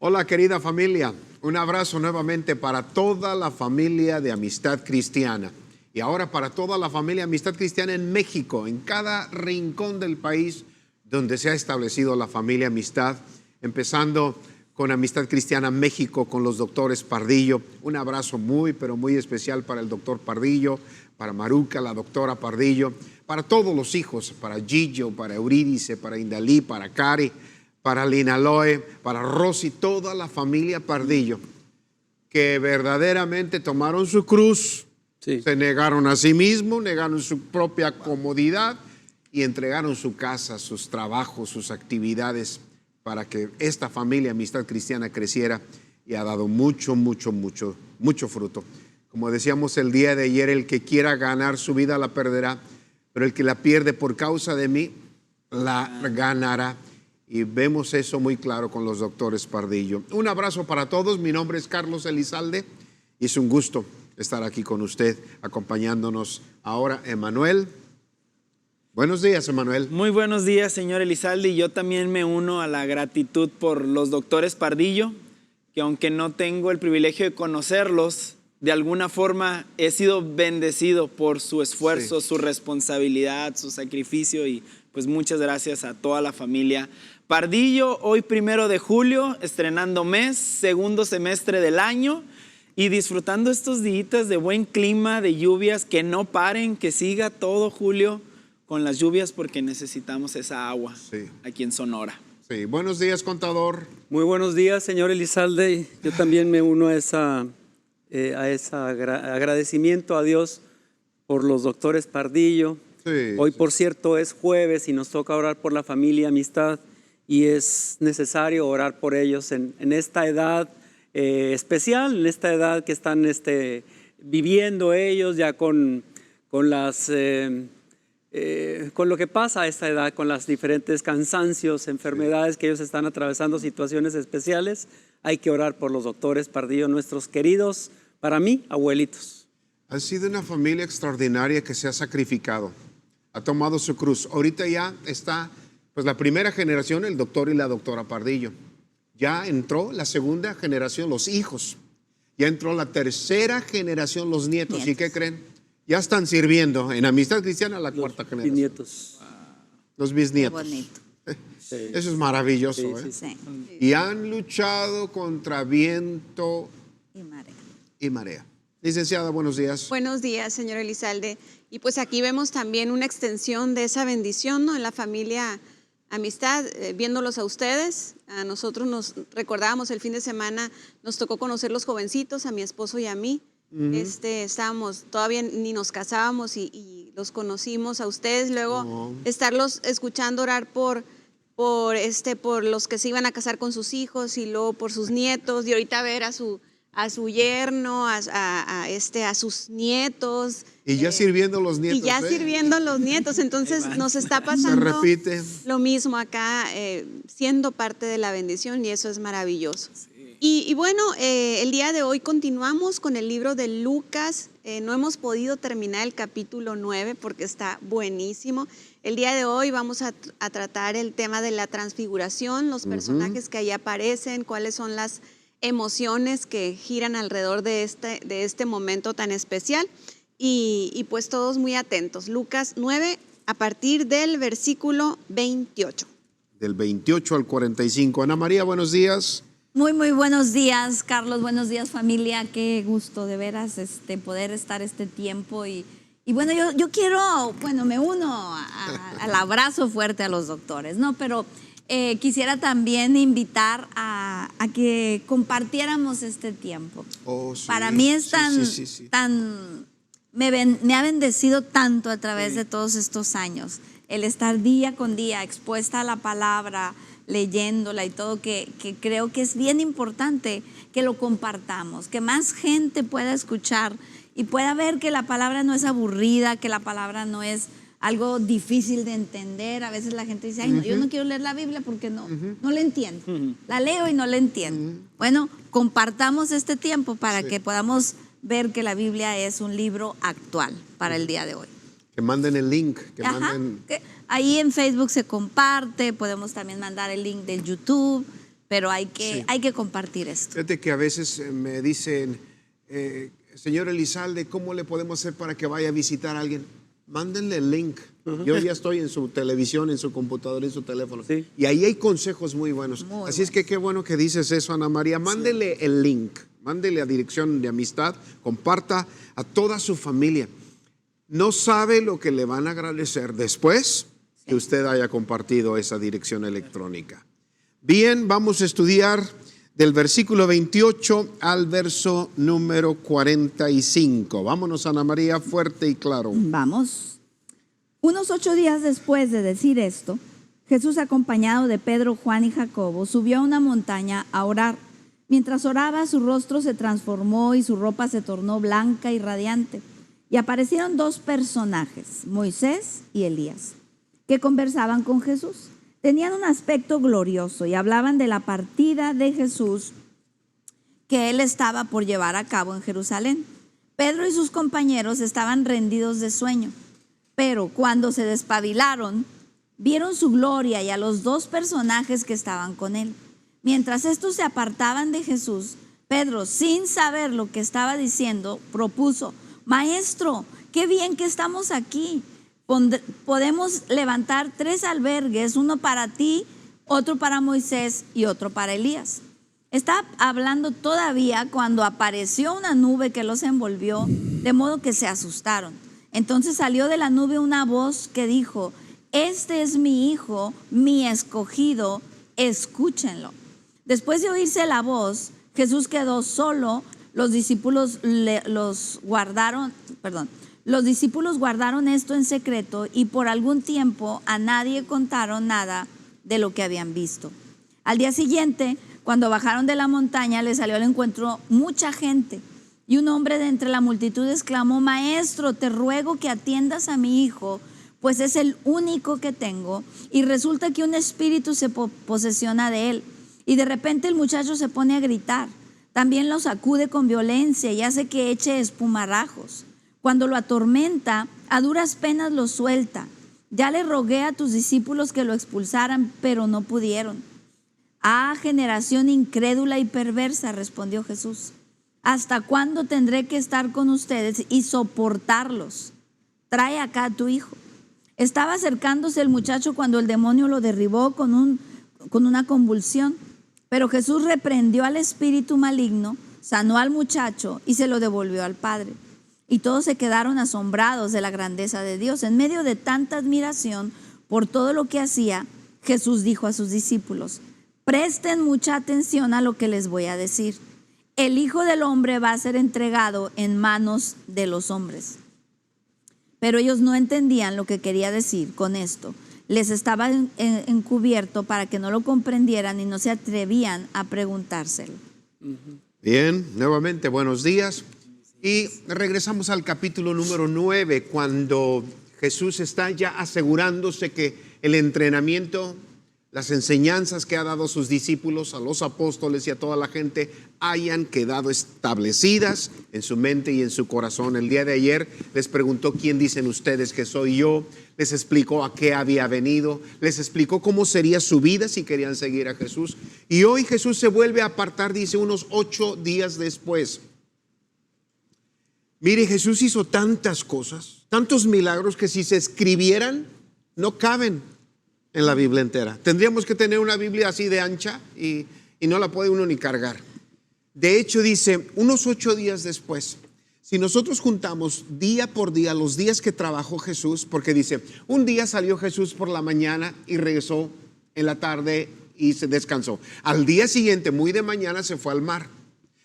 Hola querida familia, un abrazo nuevamente para toda la familia de Amistad Cristiana y ahora para toda la familia Amistad Cristiana en México, en cada rincón del país donde se ha establecido la familia Amistad, empezando con Amistad Cristiana México con los doctores Pardillo. Un abrazo muy pero muy especial para el doctor Pardillo, para Maruca, la doctora Pardillo, para todos los hijos, para Gillo, para Eurídice, para Indalí, para Cari, para Linaloe, para Rosy, toda la familia Pardillo, que verdaderamente tomaron su cruz, se negaron a sí mismos, negaron su propia comodidad y entregaron su casa, sus trabajos, sus actividades para que esta familia Amistad Cristiana creciera y ha dado mucho fruto. Como decíamos el día de ayer, el que quiera ganar su vida la perderá, pero el que la pierde por causa de mí, la ganará. Y vemos eso muy claro con los doctores Pardillo. Un abrazo para todos. Mi nombre es Carlos Elizalde y es un gusto estar aquí con usted, acompañándonos ahora Emanuel. Buenos días, Emanuel. Muy buenos días, señor Elizalde. Y yo también me uno a la gratitud por los doctores Pardillo, que aunque no tengo el privilegio de conocerlos, de alguna forma he sido bendecido por su esfuerzo, su responsabilidad, su sacrificio y pues muchas gracias a toda la familia Pardillo. Hoy 1 de julio, estrenando mes, segundo semestre del año y disfrutando estos días de buen clima, de lluvias, que no paren, que siga todo julio con las lluvias porque necesitamos esa agua aquí en Sonora. Sí, buenos días, contador. Muy buenos días, señor Elizalde. Yo también me uno a ese agradecimiento a Dios por los doctores Pardillo. Hoy, por cierto, es jueves y nos toca orar por la familia Amistad y es necesario orar por ellos en esta edad especial, en esta edad que están viviendo ellos ya con lo que pasa a esta edad, con las diferentes cansancios, enfermedades que ellos están atravesando, situaciones especiales. Hay que orar por los doctores Pardillo, nuestros queridos, para mí, abuelitos. Ha sido una familia extraordinaria que se ha sacrificado, ha tomado su cruz. Ahorita ya está pues la primera generación, el doctor y la doctora Pardillo. Ya entró la segunda generación, los hijos. Ya entró la tercera generación, los nietos. ¿Y qué creen? Ya están sirviendo en Amistad Cristiana la cuarta generación. Bisnietos. Los bisnietos. Qué bonito. Eso es maravilloso. Sí. Y han luchado contra viento y marea. Licenciada, buenos días. Buenos días, señor Elizalde. Y pues aquí vemos también una extensión de esa bendición, ¿no? En la familia Amistad, viéndolos a ustedes. A nosotros nos recordábamos el fin de semana, nos tocó conocer los jovencitos, a mi esposo y a mí. Estábamos, todavía ni nos casábamos y los conocimos a ustedes. Luego estarlos escuchando orar por los que se iban a casar con sus hijos y luego por sus nietos. Y ahorita ver a su yerno, a sus nietos. Y ya sirviendo los nietos. Y ya sirviendo los nietos. Entonces nos está pasando lo mismo acá, siendo parte de la bendición y eso es maravilloso. Y bueno, el día de hoy continuamos con el libro de Lucas. No hemos podido terminar el capítulo 9 porque está buenísimo. El día de hoy vamos a tratar el tema de la transfiguración, los personajes que ahí aparecen, cuáles son las emociones que giran alrededor de este momento tan especial. Y pues todos muy atentos. Lucas 9 a partir del versículo 28. Del 28 al 45. Ana María, buenos días. Muy buenos días, Carlos. Buenos días, familia. Qué gusto de veras poder estar este tiempo. Y bueno, yo quiero, me uno al abrazo fuerte a los doctores, ¿no? Pero quisiera también invitar a que compartiéramos este tiempo. Para mí es me ha bendecido tanto a través de todos estos años. El estar día con día expuesta a la palabra, leyéndola y todo, que creo que es bien importante que lo compartamos, que más gente pueda escuchar y pueda ver que la palabra no es aburrida, que la palabra no es algo difícil de entender. A veces la gente dice, ay, no, yo no quiero leer la Biblia porque no la entiendo. La leo y no la entiendo. Bueno, compartamos este tiempo para que podamos ver que la Biblia es un libro actual para el día de hoy. Que manden el link. Ahí en Facebook se comparte, podemos también mandar el link del YouTube, pero hay que compartir esto. Fíjate que a veces me dicen, señor Elizalde, ¿cómo le podemos hacer para que vaya a visitar a alguien? Mándenle el link. Yo ya estoy en su televisión, en su computadora, en su teléfono. Sí. Y ahí hay consejos muy buenos. Así es que qué bueno que dices eso, Ana María. Mándele el link, mándele a Dirección de Amistad, comparta a toda su familia. No sabe lo que le van a agradecer después que usted haya compartido esa dirección electrónica. Bien, vamos a estudiar del versículo 28 al verso número 45. Vámonos, Ana María, fuerte y claro. Vamos. Unos 8 días después de decir esto, Jesús, acompañado de Pedro, Juan y Jacobo, subió a una montaña a orar. Mientras oraba, su rostro se transformó y su ropa se tornó blanca y radiante. Y aparecieron 2 personajes, Moisés y Elías, que conversaban con Jesús. Tenían un aspecto glorioso y hablaban de la partida de Jesús que él estaba por llevar a cabo en Jerusalén. Pedro y sus compañeros estaban rendidos de sueño, pero cuando se despabilaron, vieron su gloria y a los 2 personajes que estaban con él. Mientras estos se apartaban de Jesús, Pedro, sin saber lo que estaba diciendo, propuso: Maestro, qué bien que estamos aquí. Podemos levantar 3 albergues, uno para ti, otro para Moisés y otro para Elías. Estaba hablando todavía cuando apareció una nube que los envolvió, de modo que se asustaron. Entonces salió de la nube una voz que dijo: Este es mi hijo, mi escogido, escúchenlo. Después de oírse la voz, Jesús quedó solo. Los discípulos guardaron esto en secreto y por algún tiempo a nadie contaron nada de lo que habían visto. Al día siguiente, cuando bajaron de la montaña, les salió al encuentro mucha gente. Y un hombre de entre la multitud exclamó: Maestro, te ruego que atiendas a mi hijo, pues es el único que tengo. Y resulta que un espíritu se posesiona de él. Y de repente el muchacho se pone a gritar. También lo sacude con violencia y hace que eche espumarajos. Cuando lo atormenta, a duras penas lo suelta. Ya le rogué a tus discípulos que lo expulsaran, pero no pudieron. Ah, generación incrédula y perversa, respondió Jesús. ¿Hasta cuándo tendré que estar con ustedes y soportarlos? Trae acá a tu hijo. Estaba acercándose el muchacho cuando el demonio lo derribó con una convulsión. Pero Jesús reprendió al espíritu maligno, sanó al muchacho y se lo devolvió al padre. Y todos se quedaron asombrados de la grandeza de Dios. En medio de tanta admiración por todo lo que hacía, Jesús dijo a sus discípulos: Presten mucha atención a lo que les voy a decir. El Hijo del Hombre va a ser entregado en manos de los hombres. Pero ellos no entendían lo que quería decir con esto. Les estaba encubierto para que no lo comprendieran y no se atrevían a preguntárselo. Bien, nuevamente buenos días. Y regresamos al capítulo número 9, cuando Jesús está ya asegurándose que el entrenamiento, las enseñanzas que ha dado a sus discípulos, a los apóstoles y a toda la gente, hayan quedado establecidas en su mente y en su corazón. El día de ayer les preguntó: ¿quién dicen ustedes que soy yo? Les explicó a qué había venido, les explicó cómo sería su vida si querían seguir a Jesús. Y hoy Jesús se vuelve a apartar, dice, unos 8 días después. Mire, Jesús hizo tantas cosas, tantos milagros, que si se escribieran no caben en la Biblia entera. Tendríamos que tener una Biblia así de ancha y no la puede uno ni cargar. De hecho, dice, unos 8 días después, si nosotros juntamos día por día los días que trabajó Jesús, porque dice, un día salió Jesús por la mañana y regresó en la tarde y se descansó. Al día siguiente, muy de mañana, se fue al mar.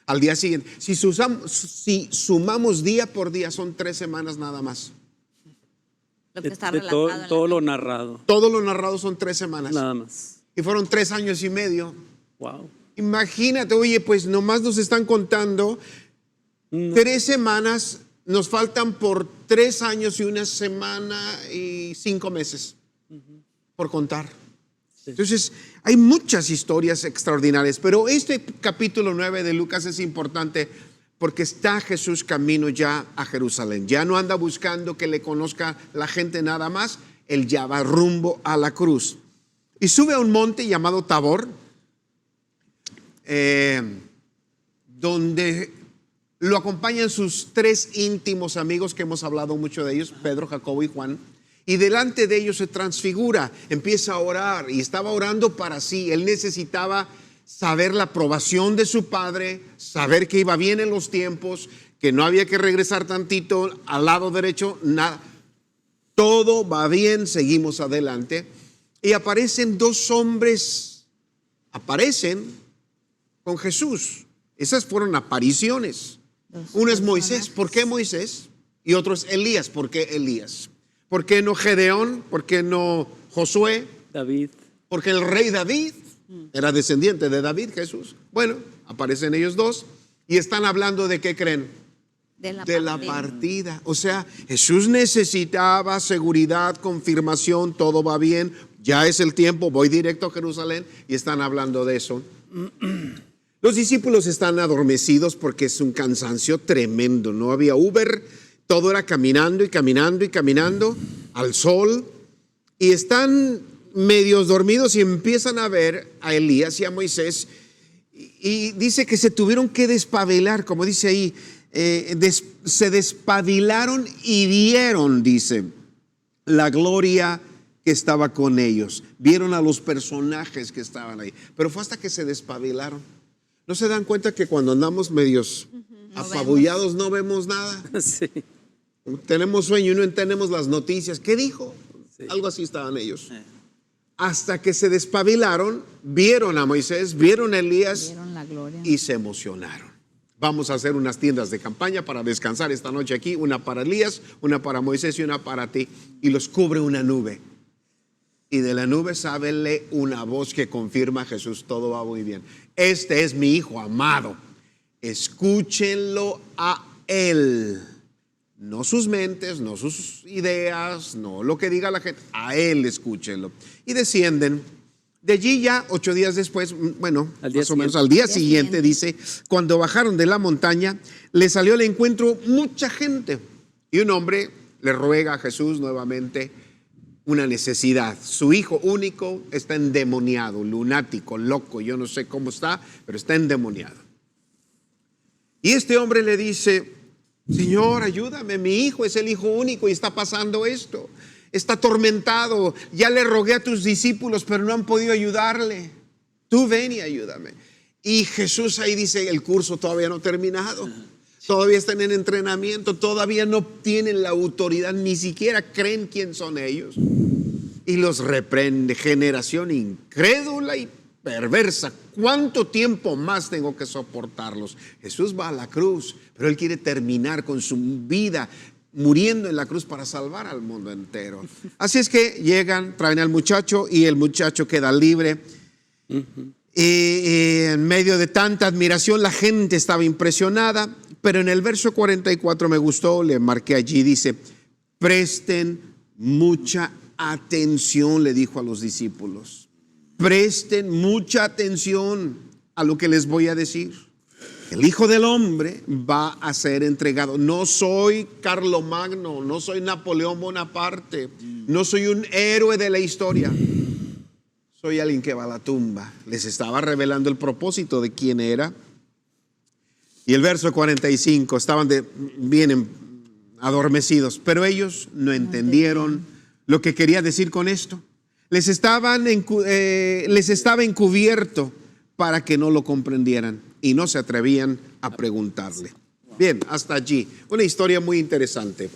Al día siguiente, si sumamos día por día, son 3 semanas nada más. Lo que está relatado todo lo narrado. Todo lo narrado son 3 semanas. Nada más. Y fueron 3 años y medio. Wow. Imagínate, oye, pues nomás nos están contando 3 semanas, nos faltan por 3 años y 1 semana y 5 meses por contar. Sí. Entonces, hay muchas historias extraordinarias, pero este capítulo 9 de Lucas es importante porque está Jesús camino ya a Jerusalén. Ya no anda buscando que le conozca la gente nada más, él ya va rumbo a la cruz. Y sube a un monte llamado Tabor. donde lo acompañan sus 3 íntimos amigos que hemos hablado mucho de ellos, Pedro, Jacobo y Juan. Y delante de ellos se transfigura, empieza a orar y estaba orando para sí. Él necesitaba saber la aprobación de su padre, saber que iba bien en los tiempos, que no había que regresar tantito al lado derecho, nada. Todo va bien, seguimos adelante. Y aparecen 2 hombres, aparecen con Jesús. Esas fueron apariciones. Uno es Moisés, ¿por qué Moisés? Y otro es Elías, ¿por qué Elías? ¿Por qué no Gedeón? ¿Por qué no Josué? David. Porque el rey David era descendiente de David, Jesús. Bueno, aparecen ellos 2 y están hablando de ¿qué creen? De la partida. O sea, Jesús necesitaba seguridad, confirmación, todo va bien, ya es el tiempo, voy directo a Jerusalén, y están hablando de eso. Los discípulos están adormecidos porque es un cansancio tremendo, no había Uber, todo era caminando y caminando y caminando al sol, y están medios dormidos y empiezan a ver a Elías y a Moisés, y dice que se tuvieron que despabilar, como dice ahí, se despabilaron y vieron, dice, la gloria que estaba con ellos. Vieron a los personajes que estaban ahí, pero fue hasta que se despabilaron. ¿No se dan cuenta que cuando andamos medios apabullados no vemos nada? Sí. Tenemos sueño y no entendemos las noticias. ¿Qué dijo? Sí. Algo así estaban ellos. Hasta que se despabilaron, vieron a Moisés, vieron a Elías, vieron la gloria y se emocionaron. Vamos a hacer unas tiendas de campaña para descansar esta noche aquí, una para Elías, una para Moisés y una para ti, y los cubre una nube. Y de la nube sale una voz que confirma: Jesús, todo va muy bien. Este es mi hijo amado, escúchenlo a él. No sus mentes, no sus ideas, no lo que diga la gente, a él escúchenlo. Y descienden. De allí ya 8 días después, bueno, más o menos al día siguiente, dice, cuando bajaron de la montaña, le salió al encuentro mucha gente. Y un hombre le ruega a Jesús nuevamente una necesidad. Su hijo único está endemoniado, lunático, loco, yo no sé cómo está, pero está endemoniado. Y este hombre le dice: Señor, ayúdame, mi hijo es el hijo único y está pasando esto. Está atormentado, ya le rogué a tus discípulos, pero no han podido ayudarle. Tú ven y ayúdame. Y Jesús ahí dice: el curso todavía no ha terminado. Todavía están en entrenamiento, todavía no tienen la autoridad, ni siquiera creen quién son ellos. Y los reprende: generación incrédula y perversa, ¿cuánto tiempo más tengo que soportarlos? Jesús va a la cruz, pero él quiere terminar con su vida muriendo en la cruz para salvar al mundo entero. Así es que llegan, traen al muchacho y el muchacho queda libre. Y en medio de tanta admiración la gente estaba impresionada, pero en el verso 44 me gustó, le marqué allí, dice: presten mucha atención, le dijo a los discípulos, presten mucha atención a lo que les voy a decir. El Hijo del Hombre va a ser entregado. No soy Carlomagno, no soy Napoleón Bonaparte, no soy un héroe de la historia. Soy alguien que va a la tumba. Les estaba revelando el propósito de quién era. Y el verso 45, estaban bien adormecidos, pero ellos no entendieron lo que quería decir con esto. Les estaba encubierto para que no lo comprendieran y no se atrevían a preguntarle. Bien, hasta allí. Una historia muy interesante.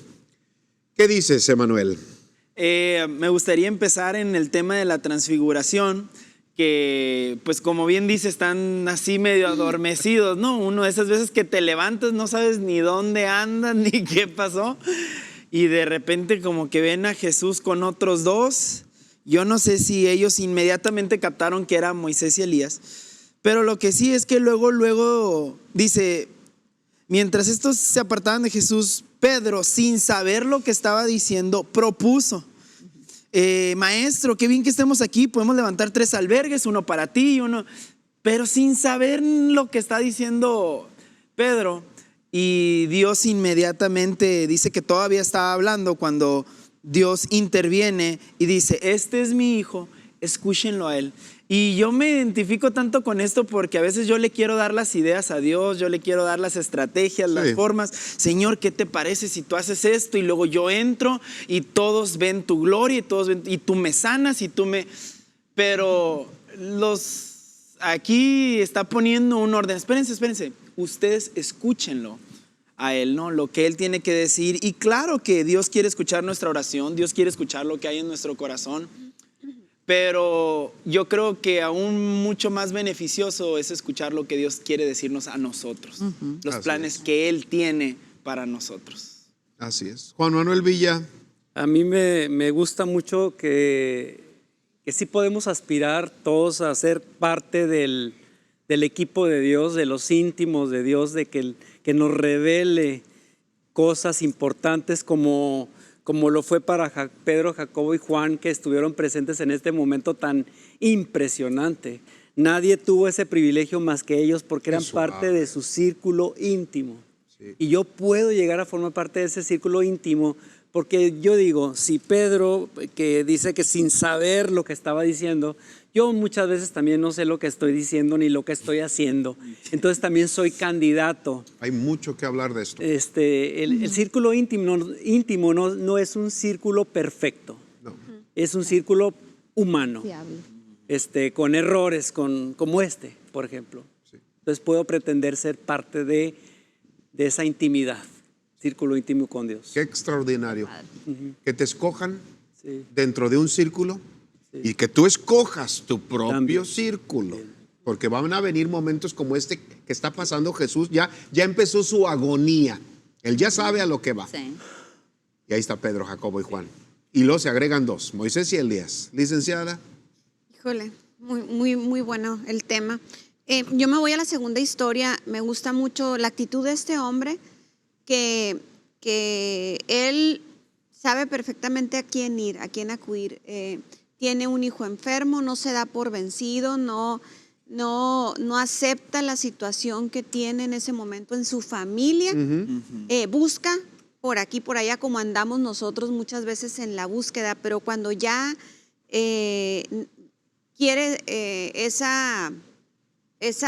¿Qué dices, Emanuel? Me gustaría empezar en el tema de la transfiguración, que pues como bien dice, están así medio adormecidos, ¿no? Uno de esas veces que te levantas, no sabes ni dónde andas, ni qué pasó, y de repente como que ven a Jesús con otros 2. Yo no sé si ellos inmediatamente captaron que era Moisés y Elías, pero lo que sí es que luego dice, mientras estos se apartaban de Jesús, Pedro, sin saber lo que estaba diciendo, propuso: maestro, qué bien que estemos aquí, podemos levantar 3 albergues, uno para ti y uno, pero sin saber lo que está diciendo Pedro. Y Dios inmediatamente dice que todavía estaba hablando cuando Dios interviene y dice: este es mi hijo, escúchenlo a él. Y yo me identifico tanto con esto porque a veces yo le quiero dar las ideas a Dios, yo le quiero dar las estrategias, las formas. Señor, ¿qué te parece si tú haces esto? Y luego yo entro y todos ven tu gloria y tú me sanas y tú me... Pero aquí está poniendo un orden. Espérense. Ustedes escúchenlo a Él, ¿no? Lo que Él tiene que decir. Y claro que Dios quiere escuchar nuestra oración, Dios quiere escuchar lo que hay en nuestro corazón. Pero yo creo que aún mucho más beneficioso es escuchar lo que Dios quiere decirnos a nosotros, los planes que Él tiene para nosotros. Así es. Juan Manuel Villa. A mí me gusta mucho que sí podemos aspirar todos a ser parte del equipo de Dios, de los íntimos de Dios, de que nos revele cosas importantes como lo fue para Pedro, Jacobo y Juan, que estuvieron presentes en este momento tan impresionante. Nadie tuvo ese privilegio más que ellos porque eran parte de su círculo íntimo. Sí. Y yo puedo llegar a formar parte de ese círculo íntimo porque yo digo, si Pedro, que dice que sin saber lo que estaba diciendo, yo muchas veces también no sé lo que estoy diciendo ni lo que estoy haciendo. Entonces también soy candidato. Hay mucho que hablar de esto. El círculo íntimo no es un círculo perfecto. No. Es un círculo humano. Con errores, como por ejemplo. Sí. Entonces puedo pretender ser parte de esa intimidad, círculo íntimo con Dios. Qué extraordinario. Que te escojan dentro de un círculo. Sí. Y que tú escojas tu propio círculo, porque van a venir momentos como este que está pasando Jesús, ya empezó su agonía, él ya sabe a lo que va. Sí. Y ahí está Pedro, Jacobo y Juan. Y luego se agregan dos, Moisés y Elías. Licenciada. Híjole, muy bueno el tema. Yo me voy a la segunda historia, me gusta mucho la actitud de este hombre, que él sabe perfectamente a quién ir, a quién acudir. Tiene un hijo enfermo, no se da por vencido, no acepta la situación que tiene en ese momento en su familia. Busca por aquí, por allá, como andamos nosotros muchas veces en la búsqueda, pero cuando ya quiere esa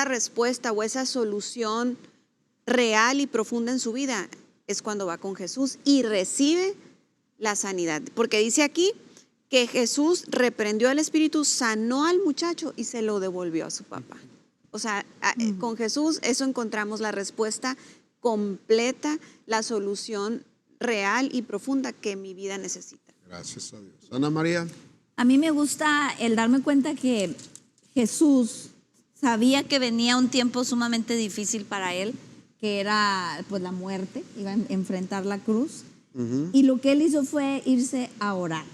respuesta o esa solución real y profunda en su vida, es cuando va con Jesús y recibe la sanidad. Porque dice aquí que Jesús reprendió al espíritu, sanó al muchacho y se lo devolvió a su papá. O sea, con Jesús eso encontramos la respuesta completa, la solución real y profunda que mi vida necesita. Gracias a Dios. Ana María. A mí me gusta el darme cuenta que Jesús sabía que venía un tiempo sumamente difícil para él, que era pues la muerte, iba a enfrentar la cruz, y lo que él hizo fue irse a orar,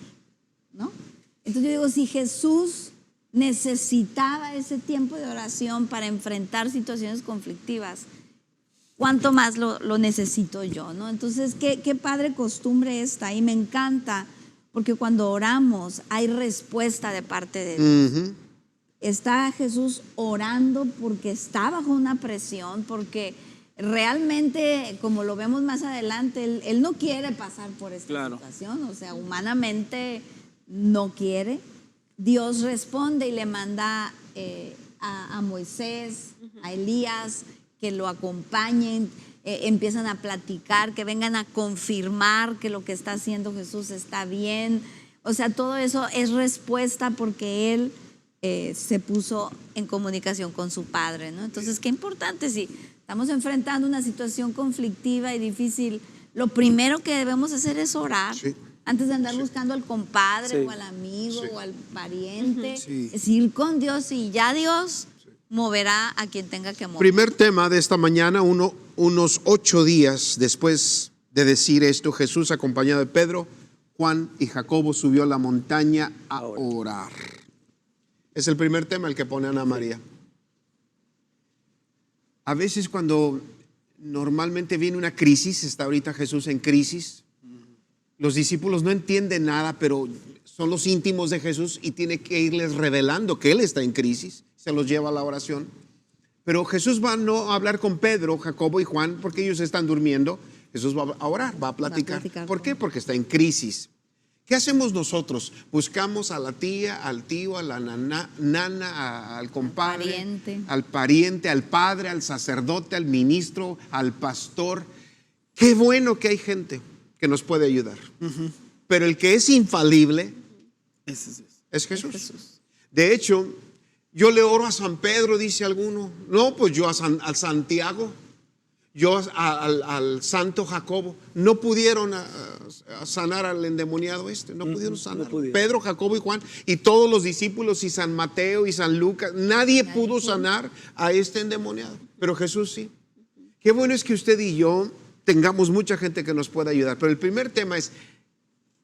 ¿no? Entonces yo digo, si Jesús necesitaba ese tiempo de oración para enfrentar situaciones conflictivas, ¿cuánto más lo necesito yo, no? Entonces, qué padre costumbre esta, y me encanta, porque cuando oramos hay respuesta de parte de Dios. Está Jesús orando porque está bajo una presión, porque realmente, como lo vemos más adelante, él no quiere pasar por esta situación, o sea, humanamente no quiere. Dios responde y le manda a Moisés, a Elías, que lo acompañen, empiezan a platicar, que vengan a confirmar que lo que está haciendo Jesús está bien. O sea, todo eso es respuesta porque él se puso en comunicación con su Padre, ¿no? Entonces, qué importante, si estamos enfrentando una situación conflictiva y difícil, lo primero que debemos hacer es orar. Sí. Antes de andar buscando al compadre o al amigo o al pariente, es ir con Dios y ya Dios moverá a quien tenga que mover. Primer tema de esta mañana, unos 8 días después de decir esto, Jesús, acompañado de Pedro, Juan y Jacobo, subió a la montaña a orar. Es el primer tema el que pone Ana María. A veces cuando normalmente viene una crisis, está ahorita Jesús en crisis, los discípulos no entienden nada, pero son los íntimos de Jesús y tiene que irles revelando que Él está en crisis, se los lleva a la oración. Pero Jesús va no a hablar con Pedro, Jacobo y Juan porque ellos están durmiendo. Jesús va a orar, va a platicar. ¿Por qué? Porque está en crisis. ¿Qué hacemos nosotros? Buscamos a la tía, al tío, a la nana, al compadre, al pariente, al padre, al sacerdote, al ministro, al pastor. Qué bueno que hay gente que nos puede ayudar. Pero el que es infalible es Jesús. De hecho, yo le oro a San Pedro, dice alguno. No, pues yo al Santiago, yo al santo Jacobo. No pudieron sanar al endemoniado no pudieron sanar. No pudieron. Pedro, Jacobo y Juan y todos los discípulos y San Mateo y San Lucas. Nadie pudo sanar a este endemoniado, pero Jesús sí. Qué bueno es que usted y yo tengamos mucha gente que nos pueda ayudar. Pero el primer tema es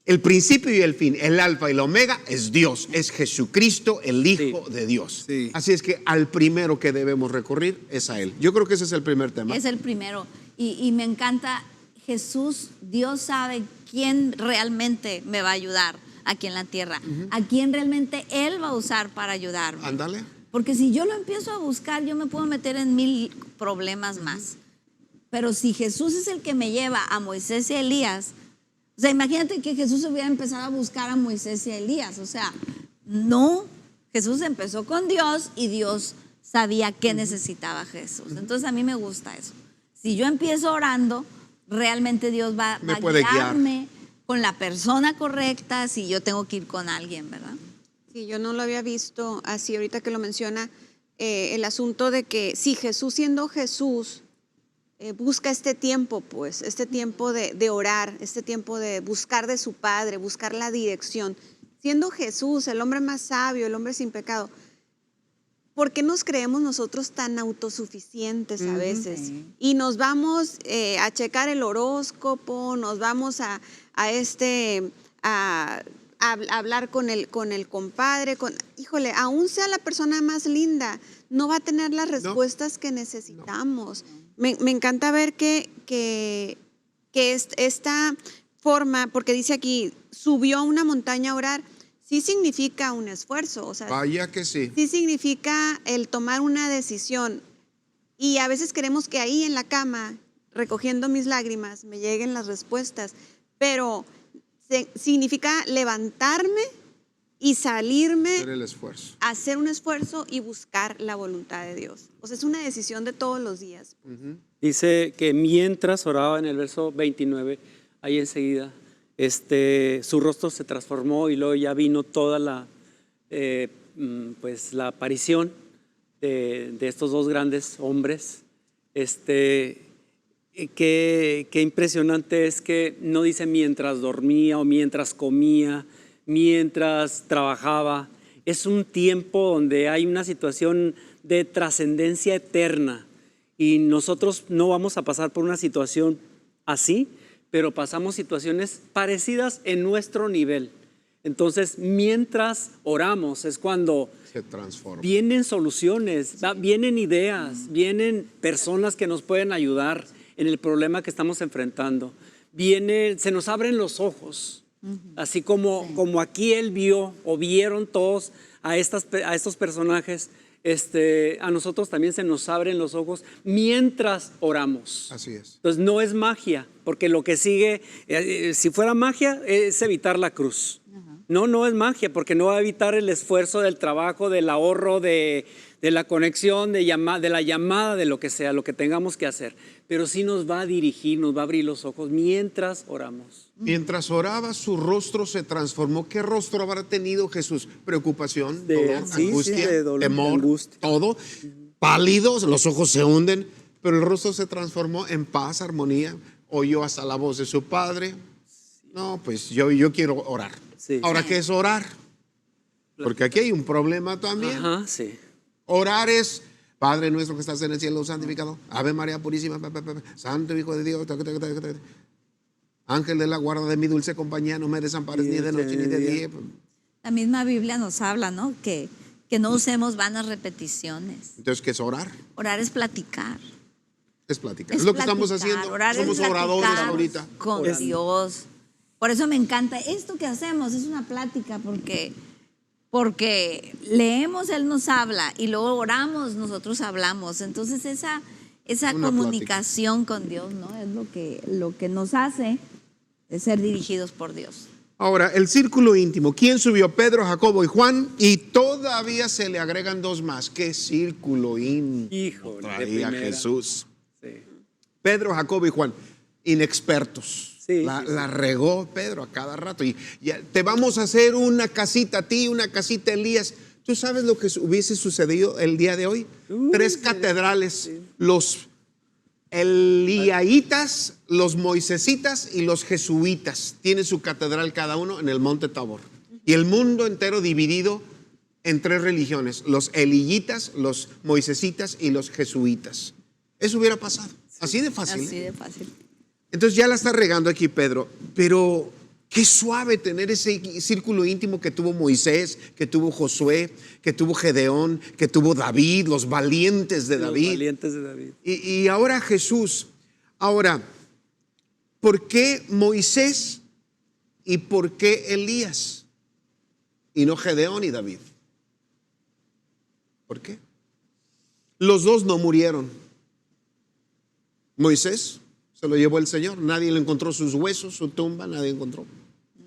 el principio y el fin, el alfa y el omega es Dios, es Jesucristo, el Hijo de Dios. Sí. Así es que al primero que debemos recurrir es a Él. Yo creo que ese es el primer tema. Es el primero. Y me encanta, Jesús, Dios sabe quién realmente me va a ayudar aquí en la tierra, a quién realmente Él va a usar para ayudarme. Ándale. Porque si yo lo empiezo a buscar, yo me puedo meter en 1000 problemas más. Pero si Jesús es el que me lleva a Moisés y a Elías, o sea, imagínate que Jesús hubiera empezado a buscar a Moisés y a Elías. O sea, no, Jesús empezó con Dios y Dios sabía qué necesitaba Jesús. Entonces a mí me gusta eso. Si yo empiezo orando, realmente Dios va a guiarme con la persona correcta si yo tengo que ir con alguien, ¿verdad? Sí, yo no lo había visto así ahorita que lo menciona, el asunto de que si Jesús siendo Jesús busca este tiempo, pues, este tiempo de orar, este tiempo de buscar de su Padre, buscar la dirección. Siendo Jesús, el hombre más sabio, el hombre sin pecado, ¿por qué nos creemos nosotros tan autosuficientes a veces? Y nos vamos a checar el horóscopo, nos vamos a hablar con el compadre, híjole, aún sea la persona más linda, no va a tener las respuestas que necesitamos. Me encanta ver que esta forma, porque dice aquí, subió a una montaña a orar, sí significa un esfuerzo. O sea, vaya que sí. Sí significa el tomar una decisión. Y a veces queremos que ahí en la cama, recogiendo mis lágrimas, me lleguen las respuestas. Pero significa levantarme y salirme, hacer un esfuerzo y buscar la voluntad de Dios. O sea, es una decisión de todos los días. Dice que mientras oraba, en el verso 29, ahí enseguida, su rostro se transformó y luego ya vino toda la aparición de estos dos grandes hombres. Qué impresionante es que no dice mientras dormía o mientras comía, mientras trabajaba. Es un tiempo donde hay una situación de trascendencia eterna y nosotros no vamos a pasar por una situación así, pero pasamos situaciones parecidas en nuestro nivel. Entonces, mientras oramos es cuando se transforma. Vienen soluciones, vienen ideas, vienen personas que nos pueden ayudar en el problema que estamos enfrentando. Se nos abren los ojos. Así como aquí él vio o vieron todos a estos personajes, a nosotros también se nos abren los ojos mientras oramos. Así es. Entonces no es magia, porque lo que sigue, si fuera magia, es evitar la cruz. No es magia, porque no va a evitar el esfuerzo del trabajo, del ahorro, de la conexión, de la llamada, de lo que sea, lo que tengamos que hacer. Pero sí nos va a dirigir, nos va a abrir los ojos mientras oramos. Mientras oraba, su rostro se transformó. ¿Qué rostro habrá tenido Jesús? Preocupación, dolor, angustia, temor, angustia. Todo. Pálidos, los ojos se hunden, pero el rostro se transformó en paz, armonía. Oyó hasta la voz de su Padre. No, pues yo quiero orar. Sí. Ahora, ¿qué es orar? Porque aquí hay un problema también. Sí. Orar es: Padre nuestro que estás en el cielo, santificado. Ave María purísima, Santo Hijo de Dios. Ángel de la guarda de mi dulce compañía, no me desampares ni de noche ni de día. La misma Biblia nos habla, ¿no? Que no usemos vanas repeticiones. Entonces, ¿qué es orar? Orar es platicar. Es platicar. Es lo que estamos haciendo. Orar somos oradores ahorita. Con Dios. Por eso me encanta. Esto que hacemos es una plática porque leemos, Él nos habla, y luego oramos, nosotros hablamos. Entonces esa comunicación con Dios, ¿no? Es lo que nos hace ser dirigidos por Dios. Ahora, el círculo íntimo. ¿Quién subió? Pedro, Jacobo y Juan. Y todavía se le agregan dos más. ¿Qué círculo íntimo Híjole, traía Jesús? Sí. Pedro, Jacobo y Juan, inexpertos. Sí, La regó Pedro a cada rato. Y te vamos a hacer una casita a ti, una casita a Elías. ¿Tú sabes lo que hubiese sucedido el día de hoy? 3 catedrales. Sí. Los Eliaitas, los Moisesitas y los Jesuitas. Tienen su catedral cada uno en el Monte Tabor. Y el mundo entero dividido en 3 religiones. Los Eliitas, los Moisesitas y los Jesuitas. Eso hubiera pasado. Sí, así de fácil. Así de fácil. Entonces ya la está regando aquí Pedro. Pero qué suave tener ese círculo íntimo que tuvo Moisés, que tuvo Josué, que tuvo Gedeón, que tuvo David, los valientes de David. Los valientes de David. Y ahora Jesús. Ahora, ¿por qué Moisés y por qué Elías? Y no Gedeón y David. ¿Por qué? Los dos no murieron. Moisés se lo llevó el Señor. Nadie le encontró sus huesos, su tumba, nadie encontró.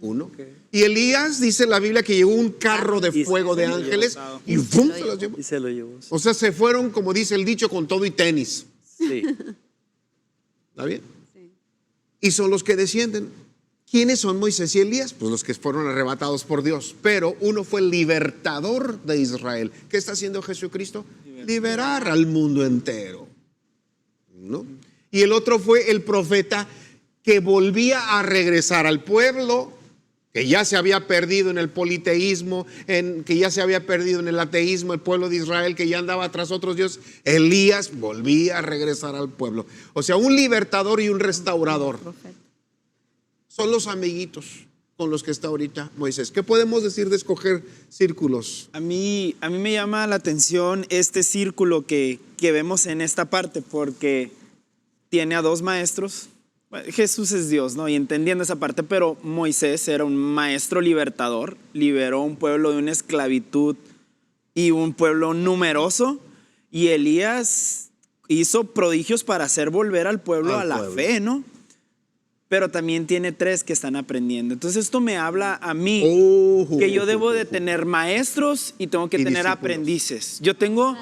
Uno. Okay. Y Elías, dice la Biblia, que llegó un carro de fuego de ángeles y ¡pum! Se los llevó. Y se lo llevó. O sea, se fueron, como dice el dicho, con todo y tenis. Sí. ¿Está bien? Sí. Y son los que descienden. ¿Quiénes son Moisés y Elías? Pues los que fueron arrebatados por Dios. Pero uno fue el libertador de Israel. ¿Qué está haciendo Jesucristo? Liberar al mundo entero. ¿No? Y el otro fue el profeta que volvía a regresar al pueblo, que ya se había perdido en el politeísmo, que ya se había perdido en el ateísmo, el pueblo de Israel que ya andaba tras otros dioses. Elías volvía a regresar al pueblo. O sea, un libertador y un restaurador. Son los amiguitos con los que está ahorita Moisés. ¿Qué podemos decir de escoger círculos? A mí me llama la atención este círculo que vemos en esta parte, porque tiene a 2 maestros. Jesús es Dios, ¿no? Y entendiendo esa parte, pero Moisés era un maestro libertador, liberó un pueblo de una esclavitud y un pueblo numeroso, y Elías hizo prodigios para hacer volver al pueblo a la fe, ¿no? Pero también tiene 3 que están aprendiendo. Entonces esto me habla a mí que yo debo de tener maestros y tengo que tener aprendices. Yo tengo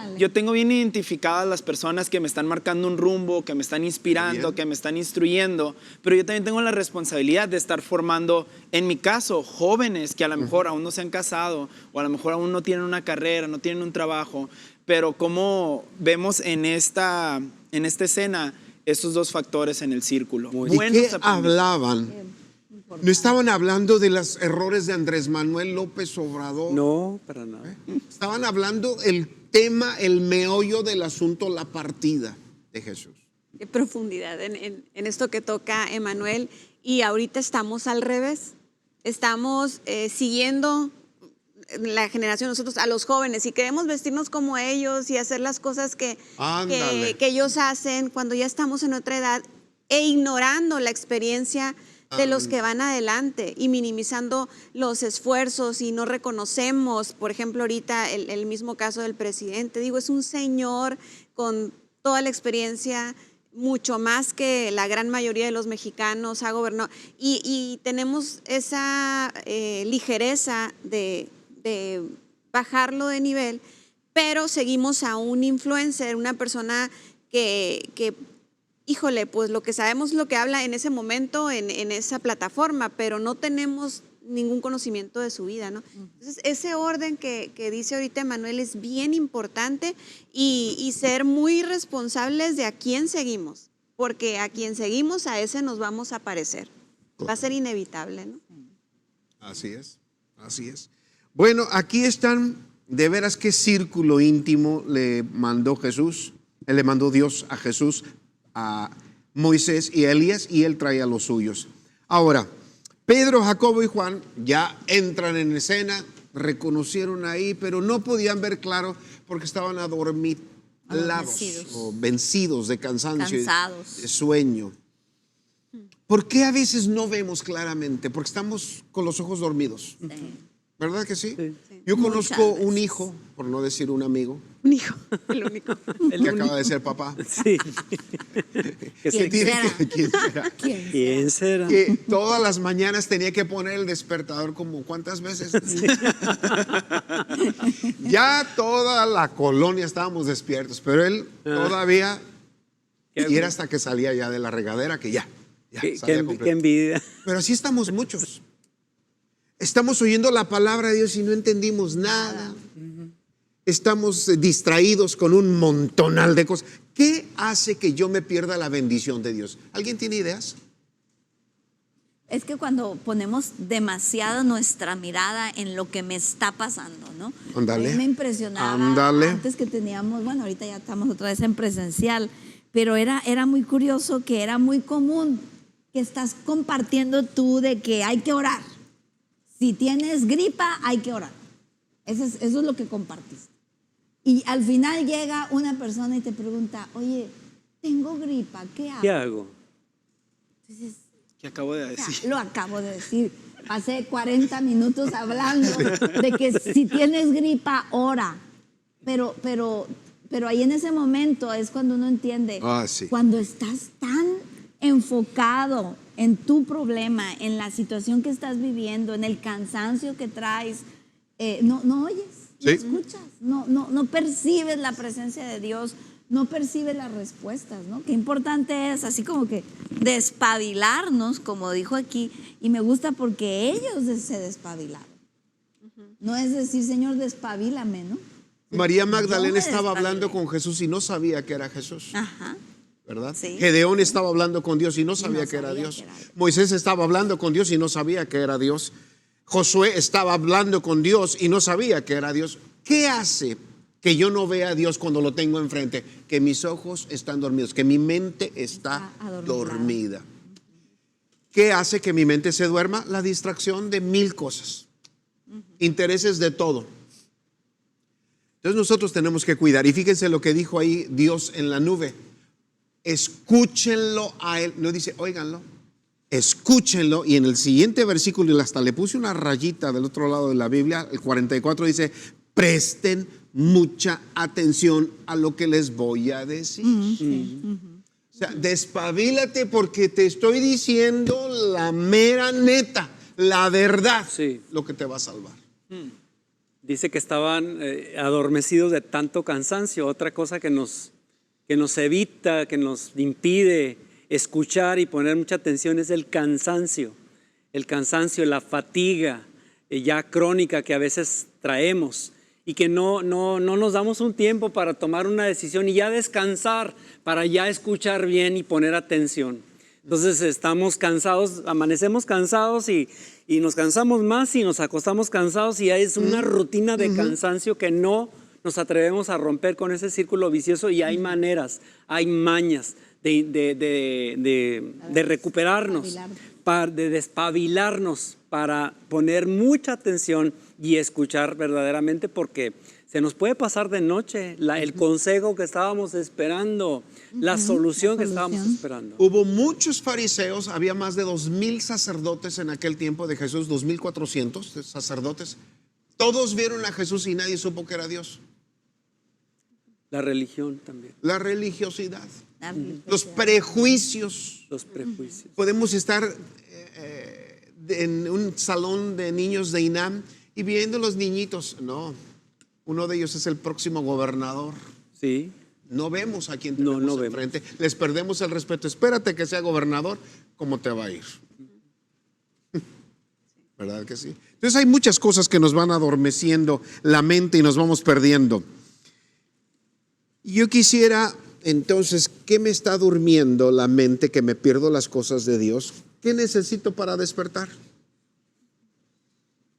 bien identificadas las personas que me están marcando un rumbo, que me están inspirando, que me están instruyendo, pero yo también tengo la responsabilidad de estar formando, en mi caso, jóvenes que a lo mejor aún no se han casado o a lo mejor aún no tienen una carrera, no tienen un trabajo, pero como vemos en esta escena, estos 2 factores en el círculo. ¿Y qué hablaban? ¿No estaban hablando de los errores de Andrés Manuel López Obrador? No, para nada. Estaban hablando el tema, el meollo del asunto, la partida de Jesús. Qué profundidad en esto que toca Emanuel. Y ahorita estamos al revés. Estamos siguiendo la generación, nosotros, a los jóvenes, y queremos vestirnos como ellos y hacer las cosas que ellos hacen cuando ya estamos en otra edad, e ignorando la experiencia de los que van adelante y minimizando los esfuerzos, y no reconocemos, por ejemplo, ahorita el mismo caso del presidente. Digo, es un señor con toda la experiencia, mucho más que la gran mayoría de los mexicanos, ha gobernado, y tenemos esa ligereza de bajarlo de nivel, pero seguimos a un influencer, una persona que híjole, pues lo que sabemos es lo que habla en ese momento en esa plataforma, pero no tenemos ningún conocimiento de su vida, ¿no? Entonces, ese orden que dice ahorita Emanuel es bien importante, y ser muy responsables de a quién seguimos, porque a quien seguimos, a ese nos vamos a parecer. Va a ser inevitable, ¿no? Así es, así es. Bueno, aquí están, de veras qué círculo íntimo le mandó Jesús, le mandó Dios a Jesús, a Moisés y a Elías, y él traía los suyos. Ahora, Pedro, Jacobo y Juan ya entran en escena, reconocieron ahí, pero no podían ver claro porque estaban adormitados o vencidos de cansancio, de sueño. ¿Por qué a veces no vemos claramente? Porque estamos con los ojos dormidos. ¿Verdad que sí? Sí. Yo conozco un hijo, por no decir un amigo, Un hijo, el único. que acaba de ser papá. Sí. Que se- ¿Quién ¿Quién será? ¿Quién será? Que todas las mañanas tenía que poner el despertador como ¿cuántas veces? Ya toda la colonia estábamos despiertos, pero él todavía, y era hasta que salía ya de la regadera que ya salía completo. Qué envidia. Pero así estamos muchos. Estamos oyendo la palabra de Dios y no entendimos nada. Estamos distraídos con un montonal de cosas. ¿Qué hace que yo me pierda la bendición de Dios? ¿Alguien tiene ideas? Es que cuando ponemos demasiado nuestra mirada en lo que me está pasando, ¿no? Ándale. A mí me impresionaba Ándale. antes que teníamos, bueno, ahorita ya estamos otra vez en presencial, pero era muy curioso que era muy común que estás compartiendo tú de que hay que orar. Si tienes gripa, hay que orar. Eso es lo que compartiste. Y al final llega una persona y te pregunta, oye, tengo gripa, ¿qué hago? ¿Qué hago? Entonces, Que acabo de o sea, decir. lo acabo de decir. Pasé 40 minutos hablando de que si tienes gripa, ora. Pero ahí en ese momento es cuando uno entiende. Sí. Cuando estás tan enfocado en tu problema, en la situación que estás viviendo, en el cansancio que traes, no oyes, no Sí. escuchas, no percibes la presencia de Dios, no percibes las respuestas, ¿no? Qué importante es así como que despabilarnos, como dijo aquí, y me gusta porque ellos se despabilaron. No es decir, Señor, despabilame, ¿no? María Yo Magdalena me estaba hablando despabilé. con Jesús y no sabía que era Jesús. Ajá. ¿Verdad? Sí. Gedeón estaba hablando con Dios y no sabía no que era sabía Dios. que era Dios. Moisés estaba hablando con Dios y no sabía que era Dios. Josué estaba hablando con Dios y no sabía que era Dios. ¿Qué hace que yo no vea a Dios cuando lo tengo enfrente? Que mis ojos están dormidos, que mi mente está adormilada. dormida. ¿Qué hace que mi mente se duerma? La distracción de 1000 cosas, intereses de todo. Entonces nosotros tenemos que cuidar. Y fíjense lo que dijo ahí Dios en la nube. Escúchenlo a Él. No dice, óiganlo. Escúchenlo. Y en el siguiente versículo, y hasta le puse una rayita del otro lado de la Biblia, el 44 dice, presten mucha atención a lo que les voy a decir. O sea, despabilate porque te estoy diciendo la mera neta, la verdad, Sí. lo que te va a salvar. Dice que estaban adormecidos de tanto cansancio. Otra cosa que nos evita, que nos impide escuchar y poner mucha atención es el cansancio. El cansancio, la fatiga ya crónica que a veces traemos y que no nos damos un tiempo para tomar una decisión y ya descansar, para ya escuchar bien y poner atención. Entonces estamos cansados, amanecemos cansados y nos cansamos más y nos acostamos cansados y ya es una rutina de cansancio que no nos atrevemos a romper con ese círculo vicioso y hay maneras, hay mañas de recuperarnos, de despabilarnos para poner mucha atención y escuchar verdaderamente porque se nos puede pasar de noche el consejo que estábamos esperando, la solución que estábamos esperando. Hubo muchos fariseos, había más de 2000 sacerdotes en aquel tiempo de Jesús, 2400 sacerdotes. Todos vieron a Jesús y nadie supo que era Dios. La religión también. La religiosidad, los prejuicios. Los prejuicios. Podemos estar en un salón de niños de INAM y viendo los niñitos. No, uno de ellos es el próximo gobernador. Sí. No vemos a quién tenemos enfrente. Les perdemos el respeto. Espérate que sea gobernador, ¿cómo te va a ir? ¿Verdad que sí? Entonces hay muchas cosas que nos van adormeciendo la mente y nos vamos perdiendo. Yo quisiera, entonces, ¿qué me está durmiendo la mente que me pierdo las cosas de Dios? ¿Qué necesito para despertar?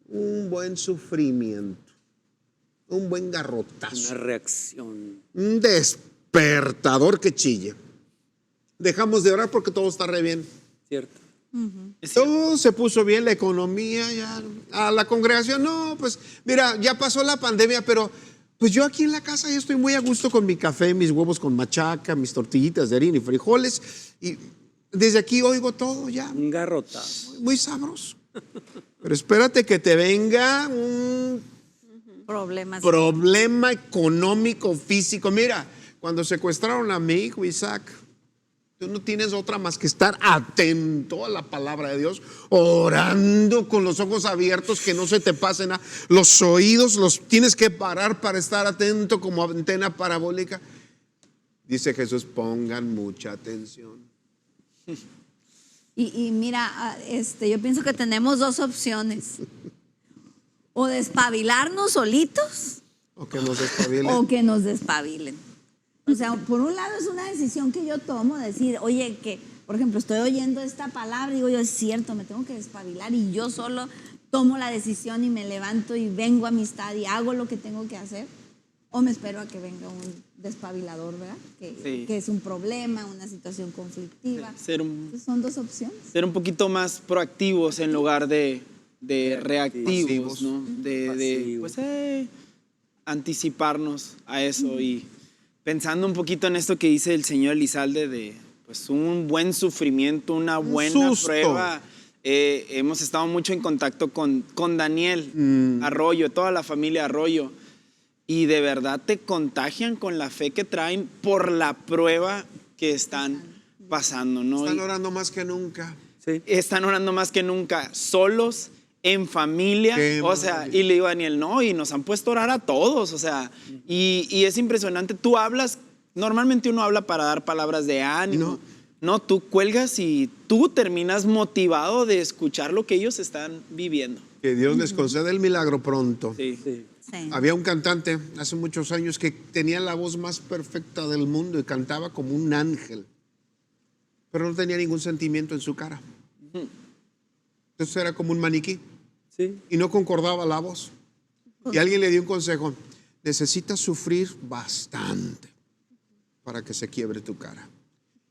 Un buen sufrimiento, un buen garrotazo. Una reacción. Un despertador que chille. Dejamos de orar porque todo está re bien. ¿Cierto? Todo se puso bien, la economía, ya. A la congregación, no, pues mira, ya pasó la pandemia, pero pues yo aquí en la casa ya estoy muy a gusto con mi café, mis huevos con machaca, mis tortillitas de harina y frijoles. Y desde aquí oigo todo ya. Un garrotazo. Muy sabroso. Pero espérate que te venga un problema económico, físico. Mira, cuando secuestraron a mi hijo Isaac, tú no tienes otra más que estar atento a la palabra de Dios, orando con los ojos abiertos, que no se te pasen los oídos, los tienes que parar para estar atento como antena parabólica. Dice Jesús, pongan mucha atención. Y mira, yo pienso que tenemos dos opciones. O despabilarnos solitos, o que nos despabilen. O que nos despabilen. O sea, por un lado es una decisión que yo tomo, decir, oye, que, por ejemplo, estoy oyendo esta palabra, digo yo, es cierto, me tengo que despabilar, y yo solo tomo la decisión y me levanto y vengo a amistad y hago lo que tengo que hacer. O me espero a que venga un despabilador, ¿verdad? Que es un problema, una situación conflictiva. Son dos opciones. Ser un poquito más proactivos en lugar de reactivos, ¿no? Pues, anticiparnos a eso. Y pensando un poquito en esto que dice el señor Elizalde de pues, un buen sufrimiento, una buena prueba. Hemos estado mucho en contacto con Daniel Arroyo, toda la familia Arroyo. Y de verdad te contagian con la fe que traen por la prueba que están pasando, ¿no? Están orando más que nunca. Sí. Están orando más que nunca, solos, en familia. O sea, y le digo a Daniel, no, y nos han puesto a orar a todos, o sea, y es impresionante. Tú hablas, normalmente uno habla para dar palabras de ánimo. No, tú cuelgas y tú terminas motivado de escuchar lo que ellos están viviendo. Que Dios les conceda el milagro pronto. Sí. Había un cantante hace muchos años que tenía la voz más perfecta del mundo y cantaba como un ángel, pero no tenía ningún sentimiento en su cara. Entonces era como un maniquí. Y no concordaba la voz. Y alguien le dio un consejo: necesitas sufrir bastante para que se quiebre tu cara.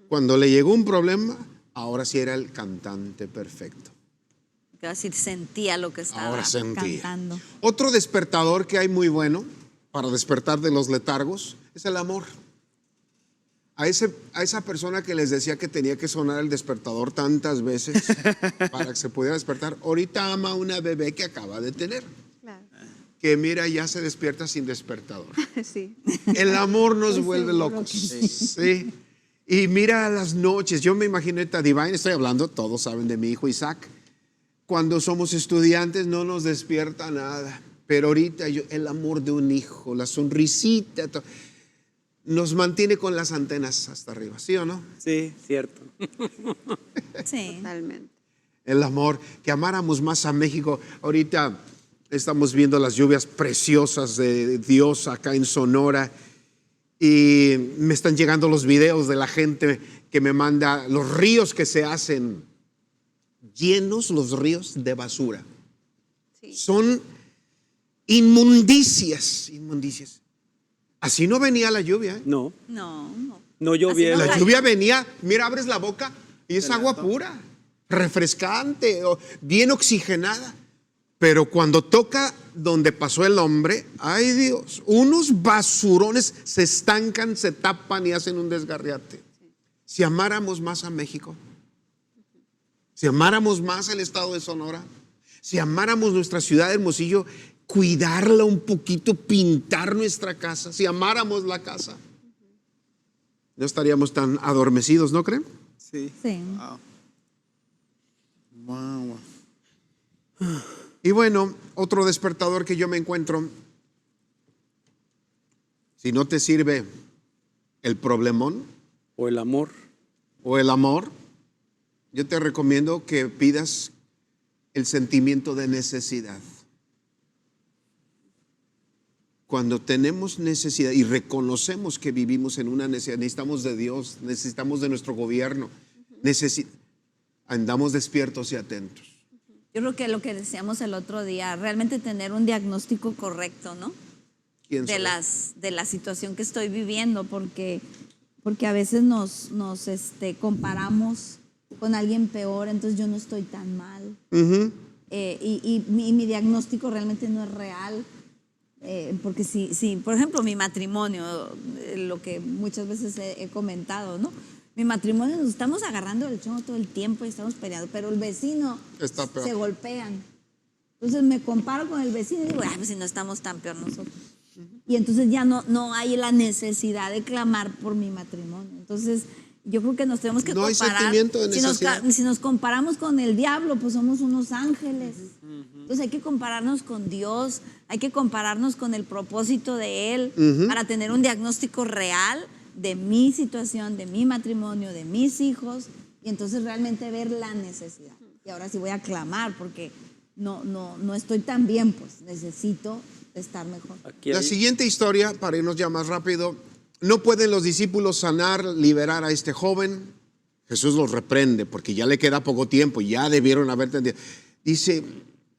Cuando le llegó un problema, ahora sí era el cantante perfecto. Casi sentía lo que estaba cantando. Otro despertador que hay muy bueno para despertar de los letargos es el amor. A esa persona que les decía que tenía que sonar el despertador tantas veces para que se pudiera despertar, ahorita ama a una bebé que acaba de tener. Claro. Que mira, ya se despierta sin despertador. Sí. El amor nos vuelve locos. Sí. Y mira las noches, yo me imagino esta Divine, estoy hablando, todos saben de mi hijo Isaac. Cuando somos estudiantes no nos despierta nada, pero ahorita el amor de un hijo, la sonrisita, nos mantiene con las antenas hasta arriba, ¿sí o no? Sí, cierto. Sí, totalmente. El amor, que amáramos más a México. Ahorita estamos viendo las lluvias preciosas de Dios acá en Sonora y me están llegando los videos de la gente que me manda los ríos que se hacen llenos, los ríos de basura. Sí. Son inmundicias. Así no venía la lluvia. No No llovía. La lluvia venía, mira, abres la boca y es agua pura, refrescante, bien oxigenada. Pero cuando toca donde pasó el hombre, ay Dios, unos basurones se estancan, se tapan y hacen un desgarriate. Si amáramos más a México, si amáramos más el estado de Sonora, si amáramos nuestra ciudad de Hermosillo, cuidarla un poquito, pintar nuestra casa, si amáramos la casa, no estaríamos tan adormecidos, ¿no creen? Sí. Wow. Y bueno, otro despertador que yo me encuentro, si no te sirve el problemón o el amor, yo te recomiendo que pidas el sentimiento de necesidad. Cuando tenemos necesidad y reconocemos que vivimos en una necesidad, necesitamos de Dios, necesitamos de nuestro gobierno, andamos despiertos y atentos. Yo creo que lo que decíamos el otro día, realmente tener un diagnóstico correcto, ¿no? De la situación que estoy viviendo, porque a veces nos comparamos con alguien peor, entonces yo no estoy tan mal. Y mi diagnóstico realmente no es real. Porque si, por ejemplo, mi matrimonio, lo que muchas veces he comentado, ¿no? Mi matrimonio nos estamos agarrando el chongo todo el tiempo y estamos peleando, pero el vecino se golpean. Entonces me comparo con el vecino y digo, ay, pues si no estamos tan peor nosotros. Y entonces ya no hay la necesidad de clamar por mi matrimonio. Entonces yo creo que nos tenemos que comparar. No hay sentimiento de necesidad. Si nos comparamos con el diablo, pues somos unos ángeles. Entonces hay que compararnos con Dios, hay que compararnos con el propósito de Él para tener un diagnóstico real de mi situación, de mi matrimonio, de mis hijos, y entonces realmente ver la necesidad. Y ahora sí voy a clamar porque no estoy tan bien, pues necesito estar mejor. La siguiente historia, para irnos ya más rápido, no pueden los discípulos sanar, liberar a este joven. Jesús los reprende porque ya le queda poco tiempo, ya debieron haber entendido. Dice,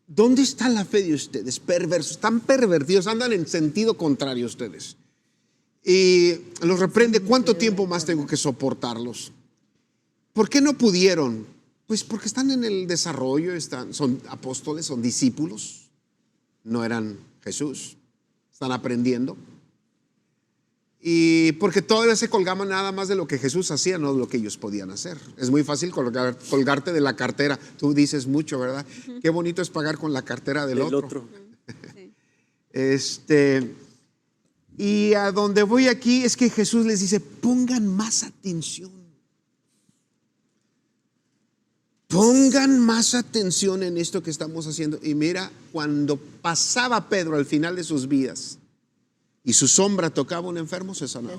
¿dónde está la fe de ustedes? Perversos, están pervertidos, andan en sentido contrario ustedes. Y los reprende, ¿cuánto tiempo más tengo que soportarlos? ¿Por qué no pudieron? Pues porque están en el desarrollo, son apóstoles, son discípulos, no eran Jesús, están aprendiendo. Y porque todavía se colgaban nada más de lo que Jesús hacía, no de lo que ellos podían hacer. Es muy fácil colgarte de la cartera. Tú dices mucho, ¿verdad? Qué bonito es pagar con la cartera del otro. Y a donde voy aquí es que Jesús les dice, pongan más atención. Pongan más atención en esto que estamos haciendo. Y mira, cuando pasaba Pedro al final de sus vidas y su sombra tocaba a un enfermo, se sanaba.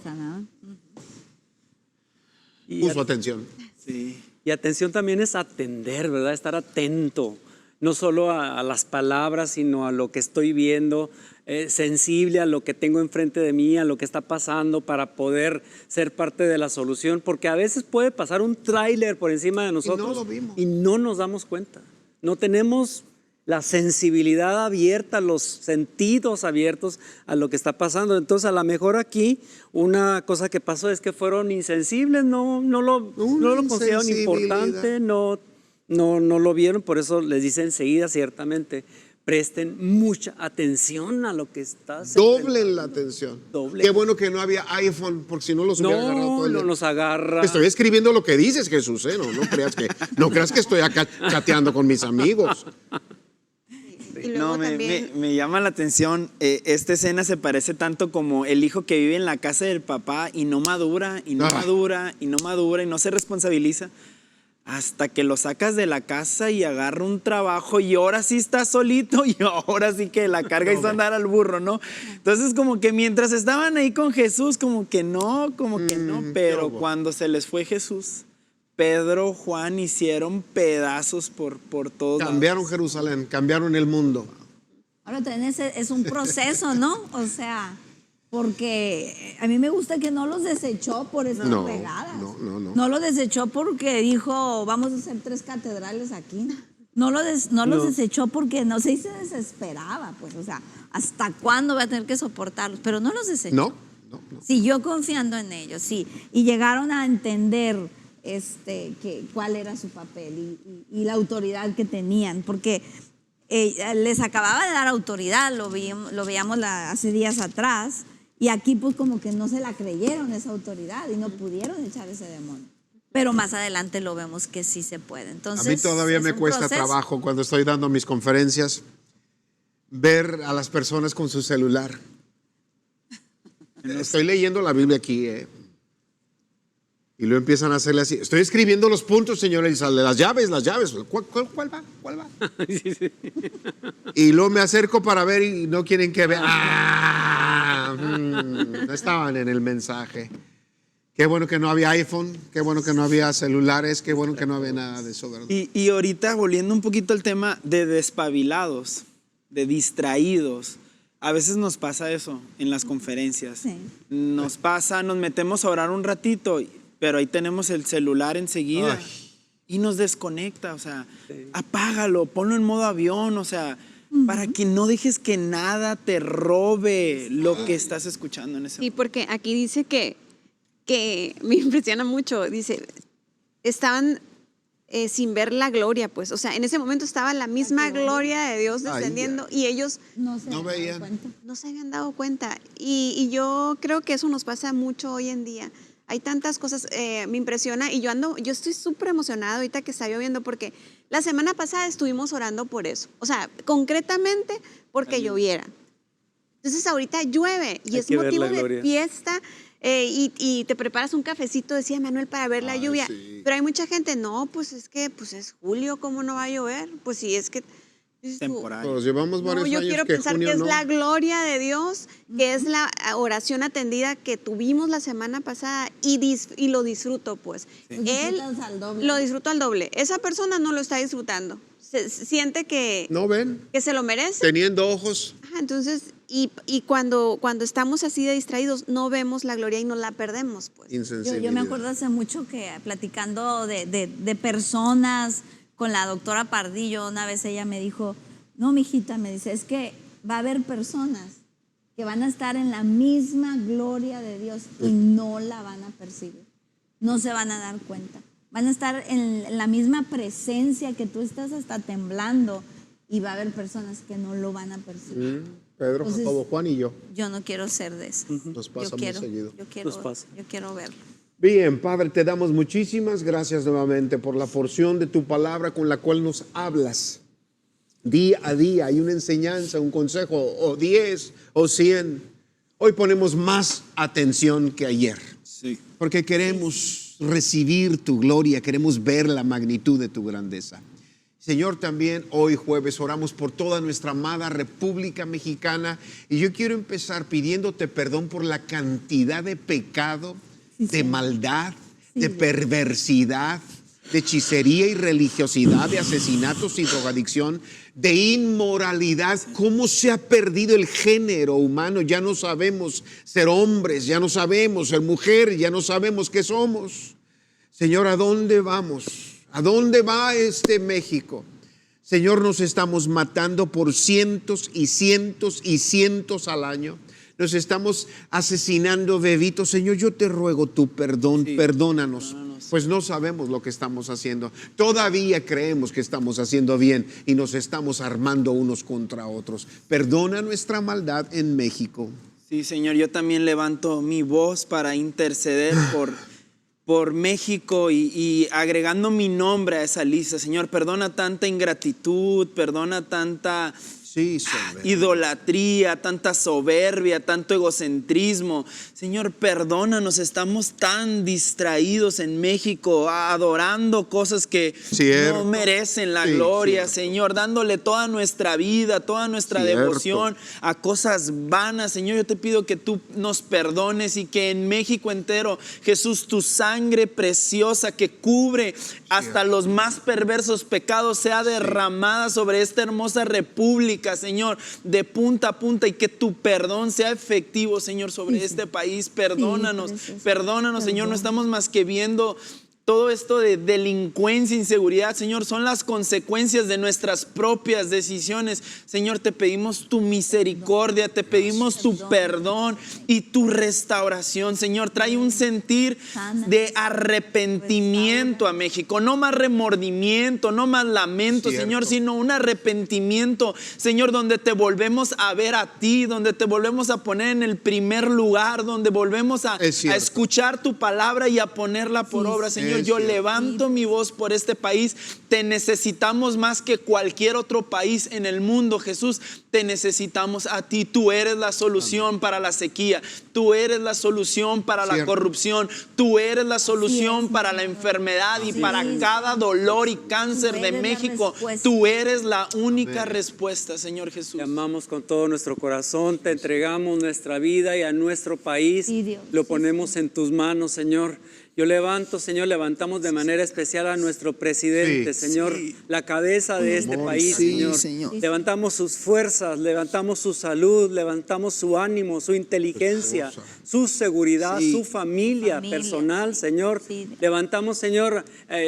Puso atención. Sí. Y atención también es atender, ¿verdad? Estar atento, no solo a las palabras, sino a lo que estoy viendo, sensible a lo que tengo enfrente de mí, a lo que está pasando para poder ser parte de la solución, porque a veces puede pasar un tráiler por encima de nosotros y no nos damos cuenta. No tenemos la sensibilidad abierta, los sentidos abiertos a lo que está pasando. Entonces, a lo mejor aquí una cosa que pasó es que fueron insensibles, no lo consideraron importante, no lo vieron, por eso les dice enseguida, ciertamente, presten mucha atención a lo que está sucediendo. Doblen la atención. Qué bueno que no había iPhone, porque si no los hubiera agarrado todo el día. No nos agarra. Estoy escribiendo lo que dices, Jesús, ¿eh? No creas que estoy acá chateando con mis amigos. Y luego me llama la atención, esta escena se parece tanto como el hijo que vive en la casa del papá y no madura, y no madura, y no madura, y no se responsabiliza, hasta que lo sacas de la casa y agarra un trabajo y ahora sí está solito y ahora sí que la carga hizo andar al burro, ¿no? Entonces como que mientras estaban ahí con Jesús, como que no, pero cuando se les fue Jesús, Pedro, Juan hicieron pedazos por todos. Cambiaron Jerusalén, cambiaron el mundo. Ahora también es un proceso, ¿no? O sea, porque a mí me gusta que no los desechó por estar regadas. No los desechó porque dijo, vamos a hacer 3 catedrales aquí. No los desechó porque no se desesperaba, pues, o sea, ¿hasta cuándo voy a tener que soportarlos? Pero no los desechó. No. Siguió confiando en ellos, sí. Y llegaron a entender cuál era su papel y la autoridad que tenían, porque les acababa de dar autoridad, lo veíamos hace días atrás, y aquí pues como que no se la creyeron esa autoridad y no pudieron echar ese demonio. Pero más adelante lo vemos que sí se puede. Entonces, a mí todavía me cuesta trabajo cuando estoy dando mis conferencias ver a las personas con su celular. Estoy leyendo la Biblia aquí, y luego empiezan a hacerle así. Estoy escribiendo los puntos, señor Elizalde, las llaves. ¿Cuál va? Sí. Y luego me acerco para ver y no quieren que vea. No estaban en el mensaje. Qué bueno que no había iPhone, qué bueno que no había celulares, qué bueno que no había nada de eso, ¿verdad? Y ahorita, volviendo un poquito al tema de despabilados, de distraídos, a veces nos pasa eso en las conferencias. Sí. Nos pasa, nos metemos a orar un ratito, pero ahí tenemos el celular enseguida y nos desconecta, o sea, apágalo, ponlo en modo avión, o sea, para que no dejes que nada te robe lo que estás escuchando en ese momento. Sí, porque aquí dice que me impresiona mucho, dice, estaban sin ver la gloria, pues, o sea, en ese momento estaba la misma gloria de Dios descendiendo y ellos no se habían dado cuenta. Y yo creo que eso nos pasa mucho hoy en día. Hay tantas cosas, me impresiona y yo estoy súper emocionada ahorita que está lloviendo porque la semana pasada estuvimos orando por eso, o sea, concretamente porque lloviera. Entonces ahorita llueve y es motivo de fiesta y te preparas un cafecito, decía Manuel, para ver la lluvia, pero hay mucha gente, no, pues es que pues es julio, ¿cómo no va a llover? Pues sí, es que temporal. Pues llevamos varios años yo quiero pensar que es la gloria de Dios, que es la oración atendida que tuvimos la semana pasada y lo disfruto, pues. Él lo disfruto al doble. Esa persona no lo está disfrutando. Siente que, ¿no ven? Que se lo merece. Teniendo ojos. Ajá, entonces, y cuando estamos así de distraídos, no vemos la gloria y nos la perdemos, pues. Yo me acuerdo hace mucho que platicando de personas con la doctora Pardillo, una vez ella me dijo, no, mijita, me dice, es que va a haber personas que van a estar en la misma gloria de Dios y no la van a percibir, no se van a dar cuenta. Van a estar en la misma presencia que tú estás hasta temblando y va a haber personas que no lo van a percibir. Pedro, Entonces, Jacobo, Juan y yo. Yo no quiero ser de eso. Nos pasa muy seguido. Yo quiero verlo. Bien, Padre, te damos muchísimas gracias nuevamente por la porción de tu palabra con la cual nos hablas. Día a día hay una enseñanza, un consejo, o 10 o 100. Hoy ponemos más atención que ayer. Sí. Porque queremos recibir tu gloria, queremos ver la magnitud de tu grandeza. Señor, también hoy jueves oramos por toda nuestra amada República Mexicana y yo quiero empezar pidiéndote perdón por la cantidad de pecado, de maldad, de perversidad, de hechicería y religiosidad, de asesinatos y drogadicción, de inmoralidad. ¿Cómo se ha perdido el género humano? Ya no sabemos ser hombres, ya no sabemos ser mujeres, ya no sabemos qué somos. Señor, ¿a dónde vamos? ¿A dónde va este México? Señor, nos estamos matando por cientos y cientos y cientos al año. Nos estamos asesinando bebitos. Señor, yo te ruego tu perdón, perdónanos, pues no sabemos lo que estamos haciendo. Todavía creemos que estamos haciendo bien y nos estamos armando unos contra otros. Perdona nuestra maldad en México. Sí, Señor, yo también levanto mi voz para interceder por México y agregando mi nombre a esa lista. Señor, perdona tanta ingratitud, perdona tanta idolatría, tanta soberbia, tanto egocentrismo. Señor, perdónanos, estamos tan distraídos en México, adorando cosas que no merecen la gloria, Señor, dándole toda nuestra vida, toda nuestra devoción a cosas vanas. Señor, yo te pido que tú nos perdones y que en México entero, Jesús, tu sangre preciosa que cubre hasta los más perversos pecados sea derramada sobre esta hermosa república, Señor, de punta a punta, y que tu perdón sea efectivo, Señor, sobre este país. Perdónanos, perdónanos, Señor, no estamos más que viendo todo esto de delincuencia, inseguridad, Señor, son las consecuencias de nuestras propias decisiones. Señor, te pedimos tu misericordia, te pedimos tu perdón y tu restauración. Señor, trae un sentir de arrepentimiento a México, no más remordimiento, no más lamento, Señor, sino un arrepentimiento, Señor, donde te volvemos a ver a ti, donde te volvemos a poner en el primer lugar, donde volvemos a escuchar tu palabra y a ponerla por obra, Señor. Yo levanto mi voz por este país. Te necesitamos más que cualquier otro país en el mundo, Jesús. Te necesitamos a ti. Tú eres la solución para la sequía. Tú eres la solución para la corrupción. Tú eres la solución para la enfermedad y para cada dolor y cáncer de México. Tú eres la única respuesta, Señor Jesús. Te amamos con todo nuestro corazón. Te entregamos nuestra vida y a nuestro país. Lo ponemos en tus manos, Señor. Yo levanto, Señor, levantamos de manera especial a nuestro presidente, Señor, la cabeza de este país, Señor. Levantamos sus fuerzas, levantamos su salud, levantamos su ánimo, su inteligencia, su seguridad, su familia personal, Señor. Levantamos, Señor,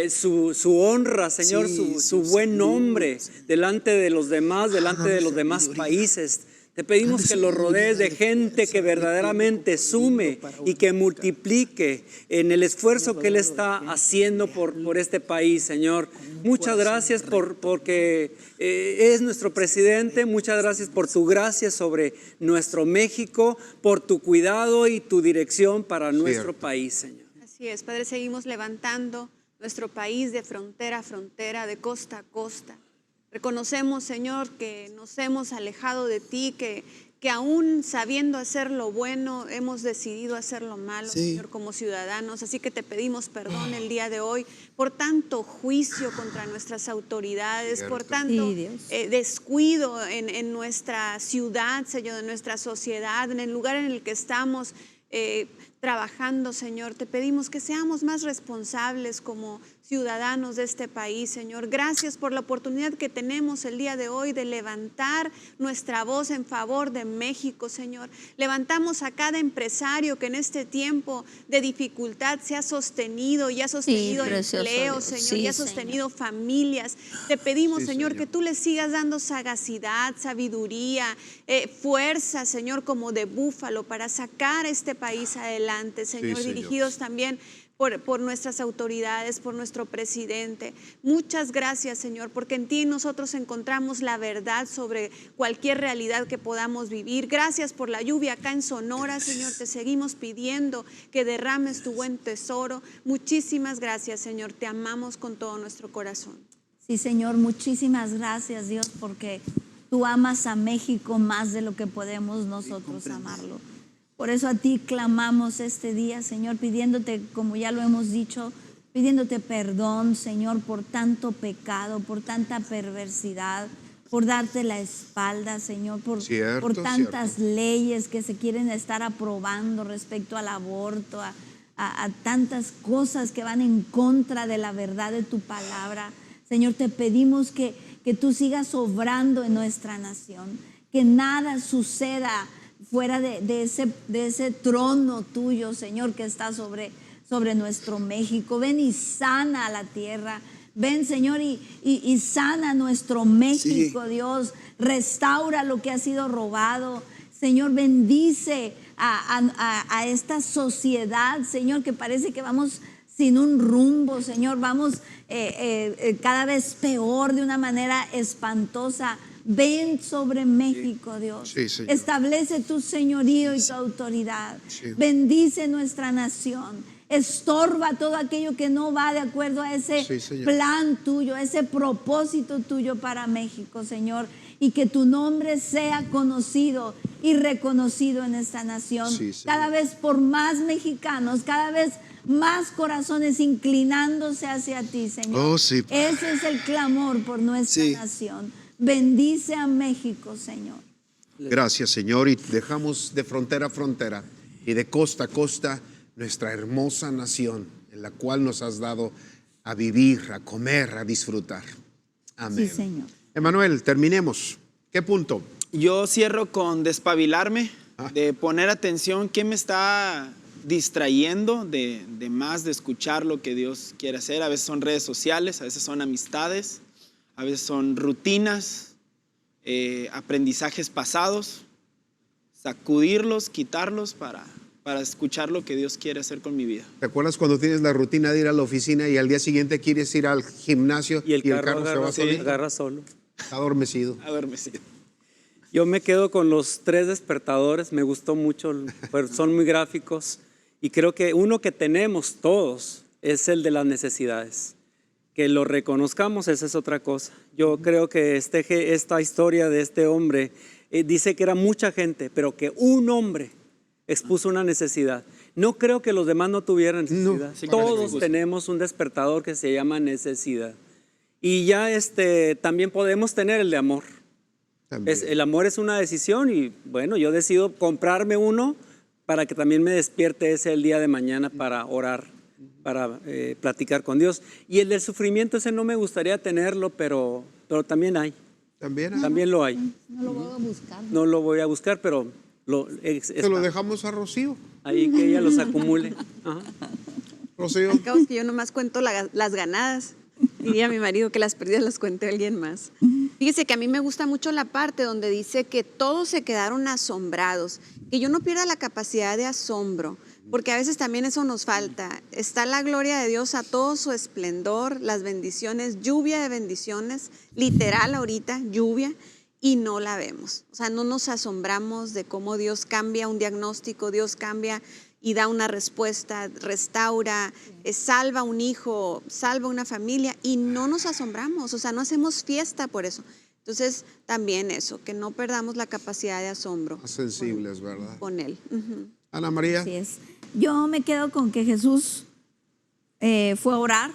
su honra, Señor, su buen nombre delante de los demás, delante de los demás países. Te pedimos que lo rodees de gente que verdaderamente sume y que multiplique en el esfuerzo que Él está haciendo por este país, Señor. Muchas gracias porque es nuestro presidente. Muchas gracias por tu gracia sobre nuestro México, por tu cuidado y tu dirección para nuestro país, Señor. Así es, Padre, seguimos levantando nuestro país de frontera a frontera, de costa a costa. Reconocemos, Señor, que nos hemos alejado de ti, que aún sabiendo hacer lo bueno, hemos decidido hacer lo malo, Señor, como ciudadanos. Así que te pedimos perdón el día de hoy por tanto juicio contra nuestras autoridades, por tanto descuido en nuestra ciudad, Señor, en nuestra sociedad, en el lugar en el que estamos trabajando, Señor. Te pedimos que seamos más responsables como ciudadanos de este país, Señor. Gracias por la oportunidad que tenemos el día de hoy de levantar nuestra voz en favor de México, Señor. Levantamos a cada empresario que en este tiempo de dificultad se ha sostenido y ha sostenido empleo, Señor, y ha sostenido familias. Te pedimos, Señor, que tú les sigas dando sagacidad, sabiduría, fuerza, Señor, como de búfalo para sacar este país adelante, Señor, dirigidos también por nuestras autoridades, por nuestro presidente. Muchas gracias, Señor, porque en ti nosotros encontramos la verdad sobre cualquier realidad que podamos vivir. Gracias por la lluvia acá en Sonora, Señor. Te seguimos pidiendo que derrames tu buen tesoro. Muchísimas gracias, Señor. Te amamos con todo nuestro corazón. Sí, Señor, muchísimas gracias, Dios, porque tú amas a México más de lo que podemos nosotros amarlo. Por eso a ti clamamos este día, Señor, pidiéndote, como ya lo hemos dicho, pidiéndote perdón, Señor, por tanto pecado, por tanta perversidad, por darte la espalda, Señor, por tantas leyes que se quieren estar aprobando respecto al aborto, a tantas cosas que van en contra de la verdad de tu palabra. Señor, te pedimos que tú sigas obrando en nuestra nación, que nada suceda fuera de ese trono tuyo, Señor, que está sobre nuestro México. Ven y sana a la tierra. Ven, Señor, y sana nuestro México, Dios. Restaura lo que ha sido robado. Señor, bendice a esta sociedad, Señor, que parece que vamos sin un rumbo, Señor. Vamos cada vez peor, de una manera espantosa. Ven sobre México, Dios. Establece tu señorío y tu autoridad. Bendice nuestra nación. Estorba todo aquello que no va de acuerdo a ese plan tuyo, a ese propósito tuyo para México, Señor. Y que tu nombre sea conocido y reconocido en esta nación. Cada vez por más mexicanos, cada vez más corazones inclinándose hacia ti, Señor. Ese es el clamor por nuestra nación. Bendice a México, Señor. Gracias, Señor. Y dejamos de frontera a frontera y de costa a costa nuestra hermosa nación, en la cual nos has dado a vivir, a comer, a disfrutar. Amén. Sí, Señor. Emanuel, terminemos. ¿Qué punto? Yo cierro con despabilarme, de poner atención qué me está distrayendo de más de escuchar lo que Dios quiere hacer. A veces son redes sociales, a veces son amistades, a veces son rutinas, aprendizajes pasados. Sacudirlos, quitarlos para escuchar lo que Dios quiere hacer con mi vida. ¿Te acuerdas cuando tienes la rutina de ir a la oficina y al día siguiente quieres ir al gimnasio y el carro se va solo? Agarra solo. Está adormecido. Yo me quedo con los 3 despertadores. Me gustó mucho, son muy gráficos. Y creo que uno que tenemos todos es el de las necesidades. Que lo reconozcamos, esa es otra cosa. Yo creo que esta historia de este hombre dice que era mucha gente, pero que un hombre expuso una necesidad. No creo que los demás no tuvieran necesidad. No, todos tenemos un despertador que se llama necesidad. Y ya también podemos tener el de amor. El amor es una decisión y bueno, yo decido comprarme uno para que también me despierte ese el día de mañana para orar, para platicar con Dios. Y el del sufrimiento, ese no me gustaría tenerlo, pero también hay. También lo hay. No lo voy a buscar. No lo voy a buscar, pero te lo dejamos a Rocío. Ahí que ella los acumule. Ajá. Rocío. Al cabo es que yo nomás cuento las ganadas. Diría mi marido que las perdidas las cuente alguien más. Fíjese que a mí me gusta mucho la parte donde dice que todos se quedaron asombrados. Que yo no pierda la capacidad de asombro, porque a veces también eso nos falta. Está la gloria de Dios a todo su esplendor, las bendiciones, lluvia de bendiciones, literal ahorita, lluvia, y no la vemos. O sea, no nos asombramos de cómo Dios cambia un diagnóstico, Dios cambia y da una respuesta, restaura, salva un hijo, salva una familia y no nos asombramos, o sea, no hacemos fiesta por eso. Entonces, también eso, que no perdamos la capacidad de asombro. Más sensibles, ¿verdad? Con Él. Ana María. Así es. Yo me quedo con que Jesús fue a orar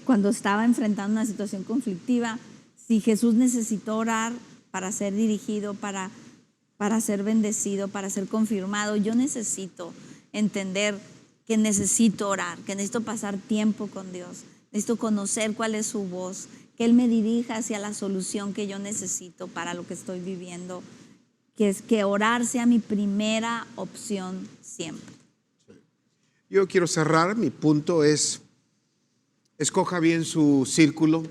cuando estaba enfrentando una situación conflictiva. Si Jesús necesitó orar para ser dirigido, para ser bendecido, para ser confirmado, yo necesito entender que necesito orar, que necesito pasar tiempo con Dios, necesito conocer cuál es su voz, que Él me dirija hacia la solución que yo necesito para lo que estoy viviendo, que es que orar sea mi primera opción siempre. Yo quiero cerrar, mi punto es, escoja bien su círculo,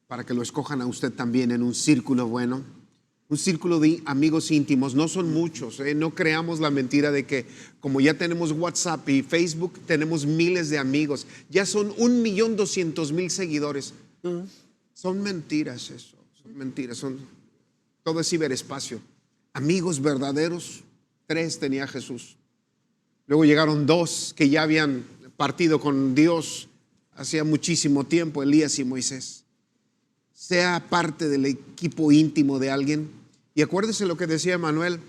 para que lo escojan a usted también en un círculo bueno, un círculo de amigos íntimos. No son muchos, no creamos la mentira de que como ya tenemos WhatsApp y Facebook, tenemos miles de amigos, ya son 1.200.000 seguidores. Son mentiras eso, son mentiras, todo es ciberespacio. Amigos verdaderos, 3 tenía Jesús. Luego llegaron 2 que ya habían partido con Dios hacía muchísimo tiempo, Elías y Moisés. Sea parte del equipo íntimo de alguien. Y acuérdese lo que decía Manuel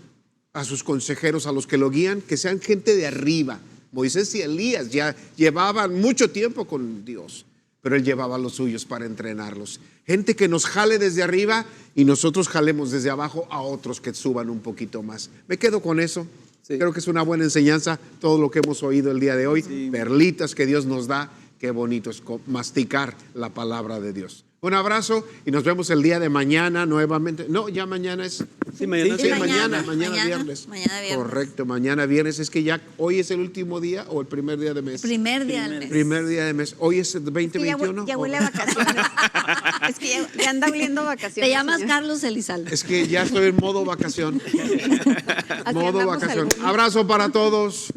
a sus consejeros, a los que lo guían, que sean gente de arriba. Moisés y Elías ya llevaban mucho tiempo con Dios, pero él llevaba a los suyos para entrenarlos. Gente que nos jale desde arriba y nosotros jalemos desde abajo a otros que suban un poquito más. Me quedo con eso. Sí. Creo que es una buena enseñanza todo lo que hemos oído el día de hoy. Sí. Perlitas que Dios nos da. Qué bonito es masticar la palabra de Dios. Un abrazo y nos vemos el día de mañana nuevamente. No, ya mañana es. Sí, mañana. Sí, mañana viernes. Mañana viernes. Correcto, mañana viernes. Es que ya hoy es el último día o el primer día de mes. Primer día del mes. Primer día de mes. Hoy es el 2021. Ya huele a vacaciones. Es que ya anda oliendo vacaciones. Te llamas señor Carlos Elizalde. Es que ya estoy en modo vacación. Modo vacación. Abrazo para todos.